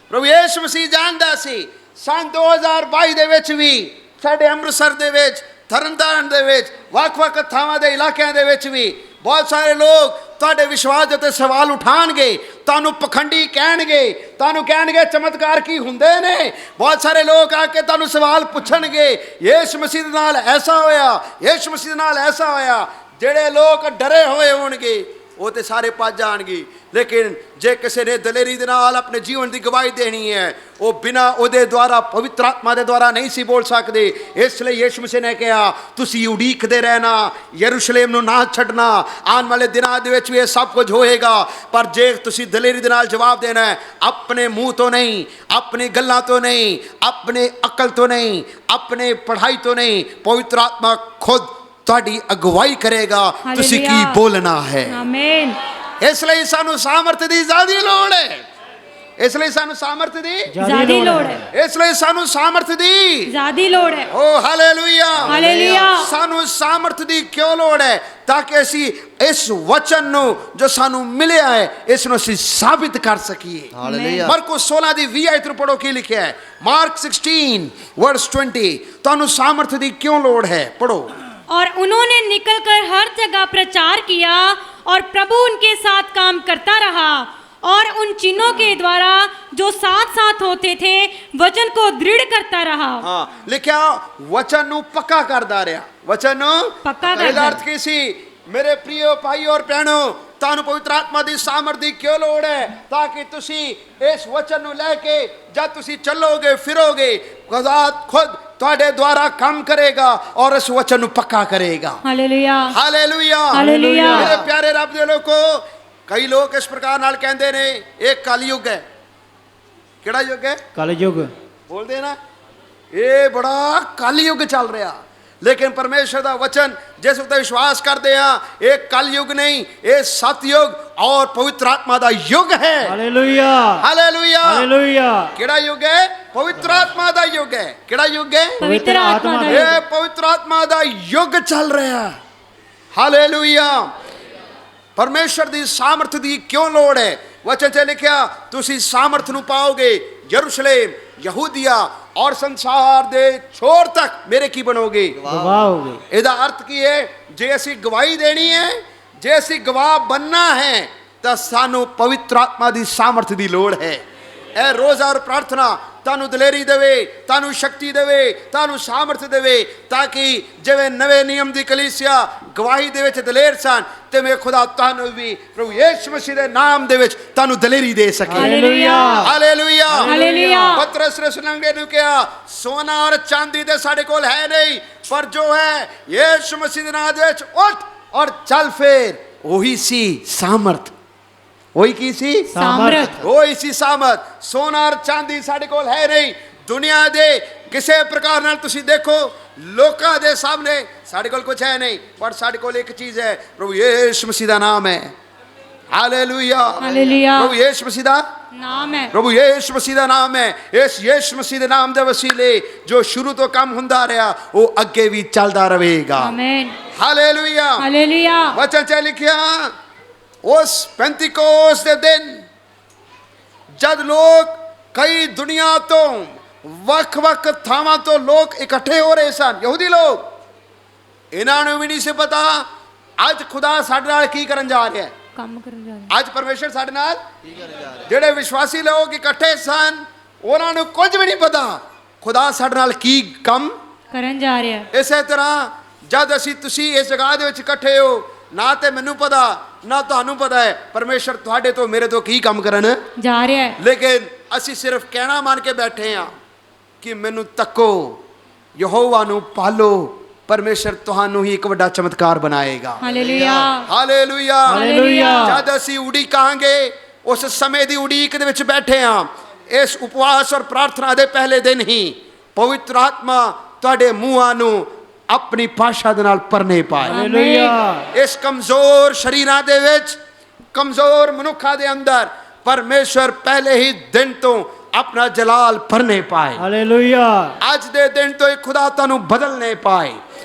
ਪ੍ਰਭੂ ਯਿਸੂ ਮਸੀਹ ਜਾਣਦਾ ਸੀ ਸੰਨ 2022 ਦੇ ਵਿੱਚ ਵੀ ਸਾਡੇ ਅੰਮ੍ਰਿਤਸਰ ਦੇ ਵਿੱਚ, ਤਰਨਤਾਰਨ ਦੇ ਵਿੱਚ, ਵੱਖ-ਵੱਖ ਥਾਵਾਂ ਦੇ ਇਲਾਕਿਆਂ ਦੇ ਵਿੱਚ ਵੀ ਬਹੁਤ ਸਾਰੇ ਲੋਕ ਤੁਹਾਡੇ ਵਿਸ਼ਵਾਸ ਦੇ ਉੱਤੇ ਸਵਾਲ ਉਠਾਉਣਗੇ, ਤੁਹਾਨੂੰ ਪਖੰਡੀ ਕਹਿਣਗੇ, ਤੁਹਾਨੂੰ ਕਹਿਣਗੇ ਚਮਤਕਾਰ ਕੀ ਹੁੰਦੇ ਨੇ। ਬਹੁਤ ਸਾਰੇ ਲੋਕ ਆ ਕੇ ਤੁਹਾਨੂੰ ਸਵਾਲ ਪੁੱਛਣਗੇ ਯਿਸੂ ਮਸੀਹ ਦੇ ਨਾਲ ਐਸਾ ਹੋਇਆ, ਯਿਸੂ ਮਸੀਹ ਦੇ ਨਾਲ ਐਸਾ ਹੋਇਆ। ਜਿਹੜੇ ਲੋਕ ਡਰੇ ਹੋਏ ਹੋਣਗੇ ਉਹ ਤੇ ਸਾਰੇ ਭੱਜ ਜਾਣਗੇ, ਲੇਕਿਨ ਜੇ ਕਿਸੇ ਨੇ ਦਲੇਰੀ ਦੇ ਨਾਲ ਆਪਣੇ ਜੀਵਨ ਦੀ ਗਵਾਹੀ ਦੇਣੀ ਹੈ ਉਹ ਬਿਨਾਂ ਉਹਦੇ ਦੁਆਰਾ ਪਵਿੱਤਰ ਆਤਮਾ ਦੇ ਦੁਆਰਾ ਨਹੀਂ ਸੀ ਬੋਲ ਸਕਦੇ। ਇਸ ਲਈ ਯਿਸੂ ਮਸੀਹ ਨੇ ਕਿਹਾ ਤੁਸੀਂ ਉਡੀਕਦੇ ਰਹਿਣਾ, ਯਰੂਸ਼ਲਮ ਨੂੰ ਨਾ ਛੱਡਣਾ, ਆਉਣ ਵਾਲੇ ਦਿਨਾਂ ਦੇ ਵਿੱਚ ਵੀ ਇਹ ਸਭ ਕੁਝ ਹੋਏਗਾ। ਪਰ ਜੇ ਤੁਸੀਂ ਦਲੇਰੀ ਦੇ ਨਾਲ ਜਵਾਬ ਦੇਣਾ ਹੈ, ਆਪਣੇ ਮੂੰਹ ਤੋਂ ਨਹੀਂ, ਆਪਣੀ ਗੱਲਾਂ ਤੋਂ ਨਹੀਂ, ਆਪਣੇ ਅਕਲ ਤੋਂ ਨਹੀਂ, ਆਪਣੇ ਪੜ੍ਹਾਈ ਤੋਂ ਨਹੀਂ, ਪਵਿੱਤਰ ਆਤਮਾ ਖੁਦ ਤੁਹਾਡੀ ਅਗਵਾਈ ਕਰੇਗਾ ਤੁਸੀਂ ਕੀ ਬੋਲਣਾ ਹੈ। ਆਮੀਨ। ਇਸ ਲਈ ਸਾਨੂੰ ਸਾਮਰਥ ਦੀ ਜ਼ਿਆਦੀ ਲੋੜ ਹੈ। ਇਸ ਲਈ ਸਾਨੂੰ ਸਾਮਰਥ ਦੀ ਜ਼ਿਆਦੀ ਲੋੜ ਹੈ। ਇਸ ਲਈ ਸਾਨੂੰ ਸਾਮਰਥ ਦੀ ਜ਼ਿਆਦੀ ਲੋੜ ਹੈ। ਓ ਹਾਲੇਲੂਇਆ ਹਾਲੇਲੂਇਆ। ਸਾਨੂੰ ਸਾਮਰਥ ਦੀ ਕਿਉਂ ਲੋੜ ਹੈ? ਤਾਂ ਕਿ ਅਸੀਂ ਇਸ ਵਚਨ ਨੂੰ ਜੋ ਸਾਨੂੰ ਮਿਲਿਆ ਹੈ ਇਸ ਨੂੰ ਅਸੀਂ ਸਾਬਿਤ ਕਰ ਸਕੀਏ। ਹਾਲੇਲੂਇਆ। ਮਰਕੁਸ 16 ਦੀ 20 ਆਇਤ ਨੂੰ ਪੜੋ ਕੀ ਲਿਖਿਆ ਹੈ। Mark 16 versus 20। ਤੁਹਾਨੂੰ ਸਾਮਰਥ ਦੀ ਕਿਉਂ ਲੋੜ ਹੈ? ਪੜੋ। और उन्होंने निकलकर हर जगह प्रचार किया और प्रभु उनके साथ काम करता रहा और उन चिन्हों के द्वारा जो साथ साथ होते थे वचन को दृढ़ करता रहा। हाँ लिखा वचन ਨੂੰ ਪੱਕਾ ਕਰਦਾ ਰਿਹਾ। ਵਚਨ ਨੂੰ ਪੱਕਾ ਕਰਦਾ। ਇਹਦਾ ਅਰਥ ਕੀ ਸੀ? ਮੇਰੇ ਪ੍ਰਿਯ ਭਾਈ ਔਰ ਭੈਣੋ, ਤੁਹਾਨੂੰ ਪਵਿੱਤਰ ਆਤਮਾ ਦੀ ਸਾਮਰਥ ਦੀ ਕਿਉਂ ਲੋੜ ਹੈ? ਤਾਂ ਕਿ ਤੁਸੀਂ ਇਸ ਵਚਨ ਨੂੰ ਲੈ ਕੇ ਜਦ ਤੁਸੀਂ ਚੱਲੋਗੇ ਫਿਰੋਗੇ ਖੁਦਾ ਖੁਦ ਤੁਹਾਡੇ ਦੁਆਰਾ ਕੰਮ ਕਰੇਗਾ ਔਰ ਇਸ ਵਚਨ ਨੂੰ ਪੱਕਾ ਕਰੇਗਾ। Hallelujah hallelujah hallelujah. ਮੇਰੇ ਪਿਆਰੇ ਰੱਬ ਦੇ ਲੋਕੋ, ਕਈ ਲੋਕ ਇਸ ਪ੍ਰਕਾਰ ਨਾਲ ਕਹਿੰਦੇ ਨੇ ਇਹ ਕਲਯੁਗ ਹੈ। ਕਿਹੜਾ ਯੁੱਗ ਹੈ? ਕਲਯੁਗ। ਬੋਲਦੇ ਨਾ ਇਹ ਬੜਾ ਕਲਯੁਗ ਚੱਲ ਰਿਹਾ। ਲੇਕਿਨ ਪਰਮੇਸ਼ਰ ਦਾ ਵਚਨ ਜਿਸ ਉੱਤੇ ਵਿਸ਼ਵਾਸ ਕਰਦੇ ਆ ਇਹ ਕਲਯੁਗ ਨਹੀਂ, ਇਹ ਸਤਯੁਗ ਔਰ ਪਵਿੱਤਰ ਆਤਮਾ ਦਾ ਯੁੱਗ ਹੈ। Hallelujah hallelujah hallelujah. ਕਿਹੜਾ ਯੁੱਗ ਹੈ? ਪਵਿੱਤਰ ਆਤਮਾ ਦਾ ਯੁੱਗ ਹੈ। ਕਿਹੜਾ ਯੁੱਗ ਹੈ? पवित्र आत्मा दा ਇਹ ਪਵਿੱਤਰ ਆਤਮਾ ਦਾ ਯੁੱਗ ਚੱਲ ਰਿਹਾ। ਹਾਲੇਲੂਇਆ। ਪਰਮੇਸ਼ਰ ਦੀ ਸਾਮਰਥ ਦੀ ਕਿਉਂ ਲੋੜ ਹੈ? ਵਚਨ 'ਚ ਲਿਖਿਆ ਤੁਸੀਂ ਸਾਮਰਥ ਨੂੰ ਪਾਓਗੇ ਯਰੂਸ਼ਲਮ, ਯਹੂਦੀਆ ਔਰ ਸੰਸਾਰ ਦੇ ਛੋਰ ਤੱਕ ਮੇਰੇ ਕੀ ਬਣੋਗੇ? ਗਵਾਹ ਹੋਗੇ। ਇਹਦਾ ਅਰਥ ਕੀ ਹੈ? ਜੇ ਅਸੀਂ ਗਵਾਹੀ ਦੇਣੀ ਹੈ, ਜੇ ਅਸੀਂ ਗਵਾਹ बनना ਹੈ ਤਾਂ ਸਾਨੂੰ ਪਵਿੱਤਰ ਆਤਮਾ ਦੀ ਸਾਮਰਥ ਦੀ ਲੋੜ ਹੈ। ਇਹ ਰੋਜ਼ਾ ਔਰ ਪ੍ਰਾਰਥਨਾ ਤੁਹਾਨੂੰ ਦਲੇਰੀ ਦੇਵੇ, ਤੁਹਾਨੂੰ ਸ਼ਕਤੀ ਦੇਵੇ, ਤੁਹਾਨੂੰ ਸਾਮਰਥ ਦੇਵੇ, ਤਾਂ ਕਿ ਜਿਵੇਂ ਨਵੇਂ ਨਿਯਮ ਦੀ ਕਲੀਸਿਆ ਗਵਾਹੀ ਦੇ ਵਿੱਚ ਦਲੇਰ ਸਨ, ਤੇ ਮੈਂ ਖੁਦਾ ਤੁਹਾਨੂੰ ਵੀ ਪ੍ਰਭੂ ਯਿਸੂ ਮਸੀਹ ਦੇ ਨਾਮ ਦੇ ਵਿੱਚ ਤੁਹਾਨੂੰ ਦਲੇਰੀ ਦੇ ਸਕੇ। Hallelujah hallelujah hallelujah. ਪਤਰਸ ਨੇ ਸੁਣੰਗੇ ਨੂੰ ਕਿਹਾ, ਸੋਨਾ ਔਰ ਚਾਂਦੀ ਤੇ ਸਾਡੇ ਕੋਲ ਹੈ ਨਹੀਂ, ਪਰ ਜੋ ਹੈ ਯਿਸੂ ਮਸੀਹ ਦੇ ਨਾਮ ਦੇ ਵਿੱਚ ਉੱਠ ਔਰ ਚੱਲ ਫੇਰ। ਉਹੀ ਸੀ ਸਾਮਰਥ, ਉਹੀ ਕੀ ਸੀ? ਸਾਮਰਥ। ਉਹੀ ਸੀ ਸਾਮਰਥ। ਸੋਨਾ ਔਰ ਚਾਂਦੀ ਸਾਡੇ ਕੋਲ ਹੈ ਨਹੀਂ। ਦੁਨੀਆ ਦੇ ਕਿਸੇ ਪ੍ਰਕਾਰ ਨਾਲ ਤੁਸੀਂ ਦੇਖੋ, ਲੋਕਾਂ ਦੇ ਸਾਹਮਣੇ ਸਾਡੇ ਕੋਲ ਕੁਝ ਹੈ ਨਹੀਂ, ਪਰ ਸਾਡੇ ਕੋਲ ਇੱਕ ਚੀਜ਼ ਹੈ, ਪ੍ਰਭੂ ਯਿਸੂ ਮਸੀਹ ਦਾ ਨਾਮ ਹੈ। Hallelujah hallelujah. ਪ੍ਰਭੂ ਯਿਸੂ ਮਸੀਹ ਦਾ ਨਾਮ ਹੈ, ਪ੍ਰਭੂ ਯਿਸੂ ਮਸੀਹ ਦਾ ਨਾਮ ਹੈ। ਇਸ ਯਿਸੂ ਮਸੀਹ ਦੇ ਨਾਮ ਦੇ ਵਸੀਲੇ ਜੋ ਸ਼ੁਰੂ ਤੋਂ ਕੰਮ ਹੁੰਦਾ ਰਿਹਾ, ਉਹ ਅੱਗੇ ਵੀ ਚੱਲਦਾ ਰਹੇਗਾ। ਆਮੀਨ। Hallelujah hallelujah. ਵਚਨ 'ਚ ਲਿਖਿਆ, ਉਸ ਪੈਂਤੀਕੋਸ ਦੇ ਦਿਨ ਜਦ ਲੋਕ ਕਈ ਦੁਨੀਆ ਤੋਂ ਵੱਖ-ਵੱਖ ਥਾਵਾਂ ਤੋਂ ਲੋਕ ਇਕੱਠੇ ਹੋ ਰਹੇ ਸਨ, ਯਹੂਦੀ ਲੋਕ, ਇਹਨਾਂ ਨੂੰ ਵੀ ਨਹੀਂ ਸੀ ਪਤਾ ਅੱਜ ਖੁਦਾ ਸਾਡੇ ਨਾਲ ਕੀ ਕਰਨ ਜਾ ਰਿਹਾ ਹੈ। ਕੰਮ ਕਰਨ ਜਾ ਰਹੇ ਅੱਜ ਪਰਮੇਸ਼ਰ ਸਾਡੇ ਨਾਲ ਜਿਹੜੇ ਵਿਸ਼ਵਾਸੀ ਲੋਕ ਇਕੱਠੇ ਸਨ, ਉਹਨਾਂ ਨੂੰ ਕੁਝ ਵੀ ਨਹੀਂ ਪਤਾ ਖੁਦਾ ਸਾਡੇ ਨਾਲ ਕੀ ਕੰਮ ਕਰਨ ਜਾ ਰਿਹਾ। ਇਸੇ ਤਰ੍ਹਾਂ ਜਦ ਤੁਸੀਂ ਇਸ ਜਗ੍ਹਾ ਦੇ ਵਿੱਚ ਇਕੱਠੇ ਹੋ, ਨਾ ਤੇ ਮੈਨੂੰ ਪਤਾ ਨਾ ਤੁਹਾਨੂੰ ਪਤਾ ਹੈ ਪਰਮੇਸ਼ਰ ਤੁਹਾਡੇ ਤੋਂ ਮੇਰੇ ਤੋਂ ਕੀ ਕੰਮ ਕਰਨ ਜਾ ਰਿਹਾ ਹੈ। ਲੇਕਿਨ ਅਸੀਂ ਸਿਰਫ ਕਹਿਣਾ ਮੰਨ ਕੇ ਬੈਠੇ ਹਾਂ ਕਿ ਮੈਨੂੰ ਤੱਕੋ, ਯਹੋਵਾ ਨੂੰ ਪਾਲੋ, ਪਰਮੇਸ਼ਰ ਤੁਹਾਨੂੰ ਹੀ ਇੱਕ ਵੱਡਾ ਚਮਤਕਾਰ ਬਣਾਏਗਾ। Hallelujah hallelujah hallelujah. ਜਦ ਅਸੀਂ ਉਡੀਕਾਂਗੇ, ਉਸ ਸਮੇਂ ਦੀ ਉਡੀਕ ਦੇ ਵਿੱਚ ਬੈਠੇ ਹਾਂ। ਇਸ ਉਪਵਾਸ ਔਰ ਪ੍ਰਾਰਥਨਾ ਦੇ ਪਹਿਲੇ ਦਿਨ ਹੀ ਪਵਿੱਤਰ ਆਤਮਾ ਤੁਹਾਡੇ ਮੂੰਹਾਂ ਨੂੰ ਆਪਣੀ ਭਾਸ਼ਾ ਦੇ ਨਾਲ ਭਰਨੇ ਪਾਏ। ਹਾਲੇਲੂਇਆ। ਇਸ ਕਮਜ਼ੋਰ ਸ਼ਰੀਰਾਂ ਦੇ ਵਿੱਚ, ਕਮਜ਼ੋਰ ਮਨੁੱਖਾਂ ਦੇ ਅੰਦਰ ਪਰਮੇਸ਼ਰ ਪਹਿਲੇ ਹੀ ਦਿਨ ਤੋਂ ਆਪਣਾ ਜਲਾਲ ਭਰਨੇ ਪਾਏ। ਹਾਲੇਲੂਇਆ। ਅੱਜ ਦੇ ਦਿਨ ਤੋਂ ਇੱਕ ਖੁਦਾ ਤੁਹਾਨੂੰ ਬਦਲਨੇ ਪਾਏ।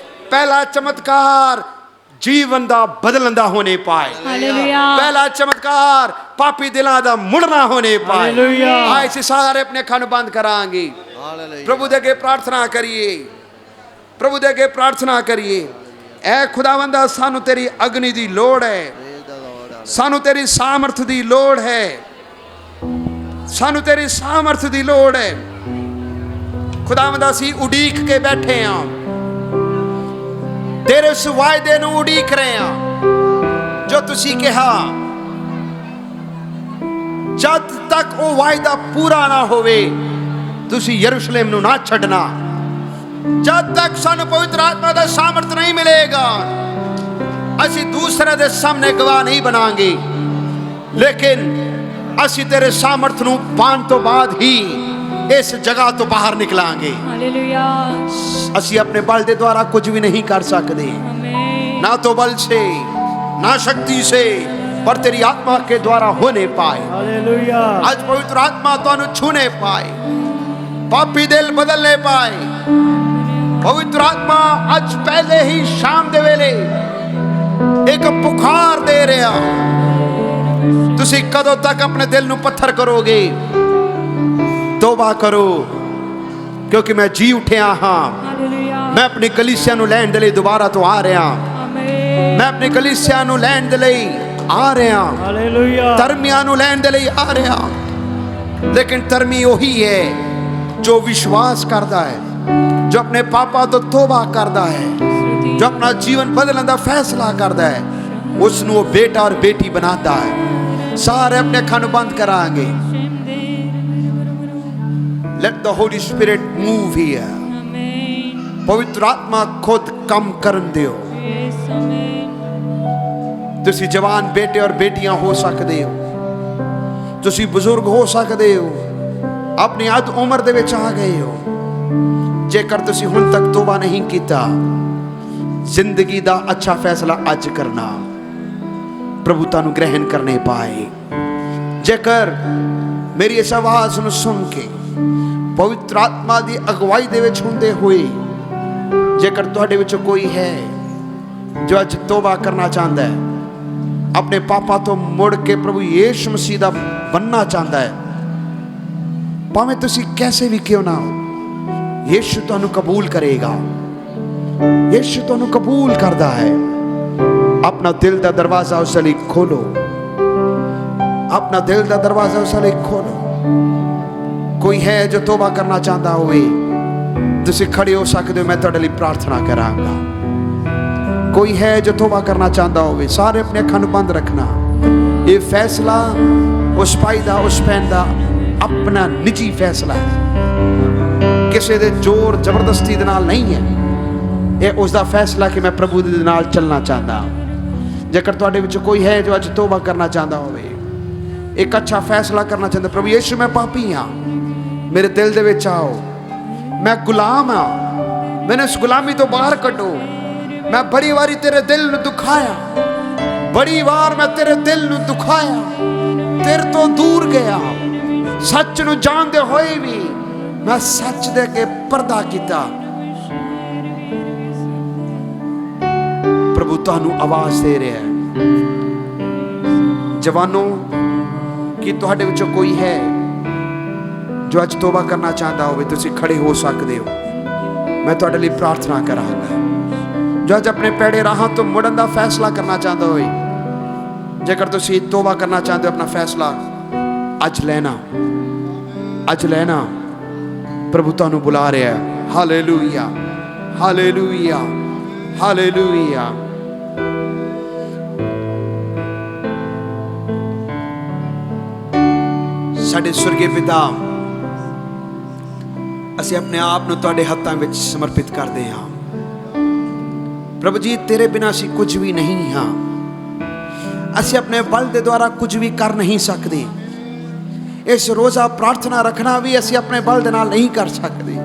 ਪਹਿਲਾ ਚਮਤਕਾਰ ਜੀਵਨ ਦਾ ਬਦਲਣ ਦਾ ਹੋਣੇ ਪਾਏ। ਹਾਲੇਲੂਇਆ। ਪਹਿਲਾ ਚਮਤਕਾਰ ਪਾਪੀ ਦਿਲਾਂ ਦਾ ਮੁੜਨਾ ਹੋਣੇ ਪਾਏ। ਹਾਲੇਲੂਇਆ। ਆਏ ਅਸੀਂ ਸਾਰੇ ਆਪਣੇ ਅੱਖਾਂ ਨੂੰ ਬੰਦ ਕਰਾਂਗੇ, ਪ੍ਰਭੂ ਦੇ ਅੱਗੇ ਪ੍ਰਾਰਥਨਾ ਕਰੀਏ, ਪ੍ਰਭੂ ਦੇ ਅੱਗੇ ਪ੍ਰਾਰਥਨਾ ਕਰੀਏ। ਐ ਖੁਦਾਵੰਦਾ, ਸਾਨੂੰ ਤੇਰੀ ਅਗਨੀ ਦੀ ਲੋੜ ਹੈ, ਸਾਨੂੰ ਤੇਰੀ ਸਾਮਰਥ ਦੀ ਲੋੜ ਹੈ, ਸਾਨੂੰ ਤੇਰੀ ਸਾਮਰਥ ਦੀ ਲੋੜ ਹੈ। ਖੁਦਾਵੰਦਾ, ਅਸੀਂ ਉਡੀਕ ਕੇ ਬੈਠੇ ਹਾਂ, ਤੇਰੇ ਉਸ ਵਾਅਦੇ ਨੂੰ ਉਡੀਕ ਰਹੇ ਹਾਂ ਜੋ ਤੁਸੀਂ ਕਿਹਾ। ਜਦ ਤੱਕ ਉਹ ਵਾਅਦਾ ਪੂਰਾ ਨਾ ਹੋਵੇ, ਤੁਸੀਂ ਯਰੂਸ਼ਲਮ ਨੂੰ ਨਾ ਛੱਡਣਾ। ਜਦ ਤੱਕ ਸਾਨੂੰ ਪਵਿੱਤਰ ਆਤਮਾ ਦਾ ਸਾਮਰਥ ਨਹੀਂ ਮਿਲੇਗਾ, ਅਸੀਂ ਦੂਸਰੇ ਦੇ ਸਾਹਮਣੇ ਗਵਾਹ ਨਹੀਂ ਬਣਾਂਗੇ। ਲੇਕਿਨ ਅਸੀਂ ਤੇਰੇ ਸਾਮਰਥ ਨੂੰ ਪਾਉਣ ਤੋਂ ਬਾਅਦ ਹੀ ਇਸ ਜਗ੍ਹਾ ਤੋਂ ਬਾਹਰ ਨਿਕਲਾਂਗੇ। ਹਾਲੇਲੂਇਆ। ਅਸੀਂ ਆਪਣੇ ਬਲ ਦੇ ਦੁਆਰਾ ਕੁਝ ਵੀ नहीं कर सकते, ਆਮੀਨ। ना तो बल से ना शक्ति से, पर तेरी आत्मा के द्वारा होने पाए। हालेलुया। आज पवित्र आत्मा तुहानू छूने पाए, पापी दिल बदलने पाए। पवित्र आत्मा आज पहले ही शाम दे वेले एक पुकार दे रहा। तुसी कदों तक अपने दिल नू पत्थर करोगे? तौबा करो, क्योंकि मैं जी उठिया हाँ। हालेलूया। मैं अपनी कलीसिया नू लैण दे लई दोबारा तो आ रहा। आमीन। मैं अपनी कलीसिया नू लैण दे लई आ रहा। हालेलुया। धर्मियां नू लैण दे लई आ रहा। लेकिन धर्मी वही है जो विश्वास करता है, जो अपने पापा तो तौबा करता है, जो अपना जीवन बदलने का फैसला करता है, उसनू वो बेटा और बेटी बनाता है। सारे अपने अखां नू बंद करांगे। Let the Holy Spirit move here. आमीन। पवित्र आत्मा खुद कम करन दियो। यस, आमीन। तुसी जवान बेटे और बेटियां हो सकते हो, तुसी बुजुर्ग हो सकते हो, अपनी अध उम्र दे विच आ गए हो। जेकर तुसी हुण तक तौबा नहीं कीता, जिंदगी दा अच्छा फैसला अज करना, प्रभु तानू ग्रहण करने पाए। जेकर मेरी इस आवाज नू सुन के पवित्र आत्मा दी अगवाई दे विच हुंदे होए, जेकर तुहाडे विच कोई है जो अज तौबा करना चाहता है, अपने पापा तो मुड़ के प्रभु यीशु मसीह दा बनना चाहता है, भावें तुसी कैसे भी क्यों ना हो, यीशु तुहानू कबूल करेगा। यीशु तुहानू कबूल करता है। अपना दिल दा दरवाजा उस लई खोलो, अपना दिल दा दरवाजा उस लई खोलो। कोई है जो तौबा करना चाहता होवे, तुसीं खड़े हो सकते हो, मैं तुहाडे लई प्रार्थना करांगा। कोई है जो तौबा करना चाहता होवे, सारे अपने अखां नूं बंद रखना। ये फैसला उस भाई दा, उस भैन दा अपना निजी फैसला है, किसी दे जोर जबरदस्ती दे नाल नहीं है। ये उसका फैसला कि मैं प्रभु दे नाल चलना चाहता। जेकर तुहाडे विच कोई है जो अज तौबा करना चाहता होवे, एक अच्छा फैसला करना चाहता, प्रभु यीशु मैं पापी हाँ, मेरे दिल दे विच आओ, मैं गुलाम हाँ, मैंने उस गुलामी तो बाहर कड्डो। मैं बड़ी वारी तेरे दिल नूं दुखाया, बड़ी बार मैं तेरे दिल नूं दुखाया, तेरे तो दूर गया, सच नूं जानदे होए भी मैं सच दे के पर्दा कीता। प्रभु तुहानू आवाज दे रहा है। जवानों, कि तुहाडे विचों कोई है जो अज तौबा करना चाहता हो, तुसीं खड़े हो सकते हो, मैं तुहाडे लई प्रार्थना करांगा। जो अज अपने पैड़े राहां तो मुड़न दा फैसला करना चाहता हो, जेकर तुसीं तौबा करना चाहते हो, अपना फैसला अज लेना, अज लेना। प्रभु तुहानू बुला रहा है। Hallelujah, hallelujah, hallelujah. साडे स्वर्गीय पिता, असीं अपने आप नूं तुहाडे हत्थां विच समर्पित करदे हां। प्रभु जी, तेरे बिना असीं कुछ भी नहीं हाँ, असीं अपने बल दे द्वारा कुछ भी कर नहीं सकते। इस रोज़ा प्रार्थना रखना भी असीं अपने बल दे नाल नहीं कर सकते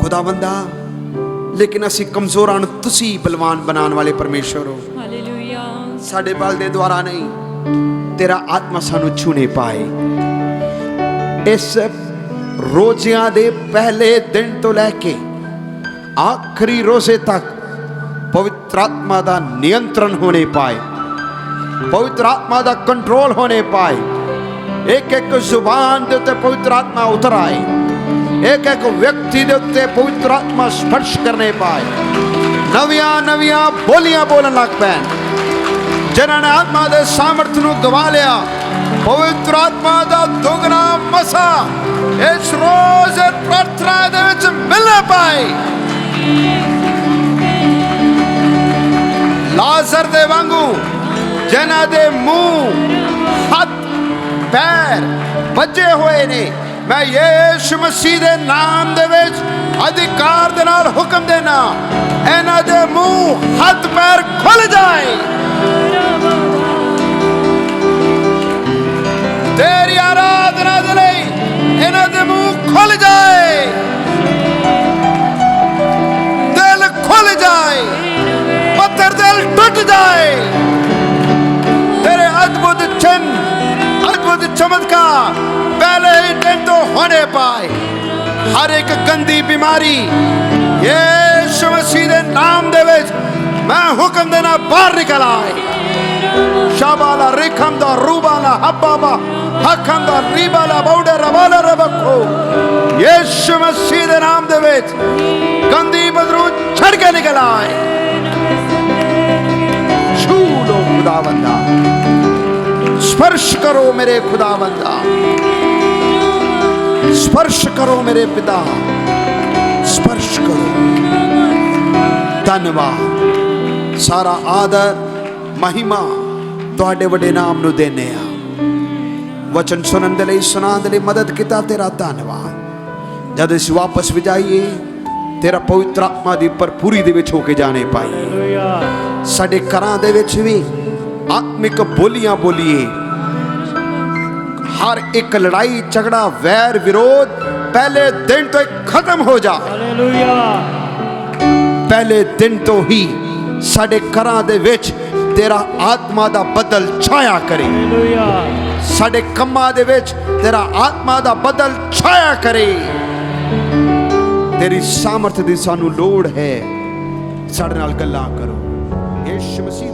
खुदावंदा, लेकिन असीं कमज़ोरां नूं तुसीं बलवान बनाने वाले परमेश्वर हो। हालेलुया। साडे बल दे द्वारा नहीं, तेरा आत्मा सानू छूने पाए। इस रोज़ियां दे पहले दिन तो लैके आखिरी रोज़े तक पवित्र आत्मा दा नियंत्रण होने पाए, पवित्र आत्मा दा कंट्रोल होने पाए। एक एक जुबान दे उत्ते पवित्र आत्मा उतर आए, एक एक व्यक्ति दे उत्ते पवित्र आत्मा स्पर्श करने पाए, नवियां नवियां बोलियां बोलन लग पैन। जिन्होंने आत्मा दे सामर्थ नूं गवा लिया, पवित्र आत्मा दा दुगना मसा इस रोज प्रार्थना दे विच मिलने पाए। लाजर दे वांगू जिन्हां दे मुंह, हथ, पैर बजे हुए ने, मैं यीशु मसीह दे नाम दे विच अधिकार दे नाल हुक्म देना, इन्हां दे मुंह, हथ, पैर खुल जाए। तेरी आराधना दे लई इन्हां दे मुंह खुल जाए, दिल खुल जाए, पत्थर दिल टूट जाए। तेरे अद्भुत चिन्ह, अद्भुत चमत्कार पहले ही दिन तो होने पाए। हर एक गंदी बीमारी यीशु मसीह दे नाम दे विच मैं हुक्म देना बाहर निकल आए। शाबाला रिखम दा रूबाला हब्बाबा हखम दा रीबाला बौडे रबाला रबखो, यीशु मसीह दे नाम दे विच गंदी बदरू छड़ के निकल आए। छू लो खुदावंदा, स्पर्श करो मेरे खुदावंदा, स्पर्श करो मेरे पिता, स्पर्श करो। धन्यवाद, सारा आदर महिमा तुहाडे वड्डे नाम नूं देने आ। वचन सुनन दे लई, सुनान दे लई मदद किता, तेरा धन्यवाद। जद असीं वापस भी जाइए, तेरा पवित्र आत्मा दी भरपूरी दे विच होके जाने पाइए। साडे घरां दे विच भी आत्मिक बोलियां बोलिए। हर एक लड़ाई झगड़ा वैर विरोध पहले दिन तो खत्म हो जा। पहले दिन तो ही साडे घरां दे विच तेरा आत्मा दा बदल छाया करे। साडे कम्मां दे विच तेरा आत्मा दा बदल छाया करे। तेरी सामर्थ दी सानू लोड़ है, साडे नाल गल्लां करो। यीशु मसीह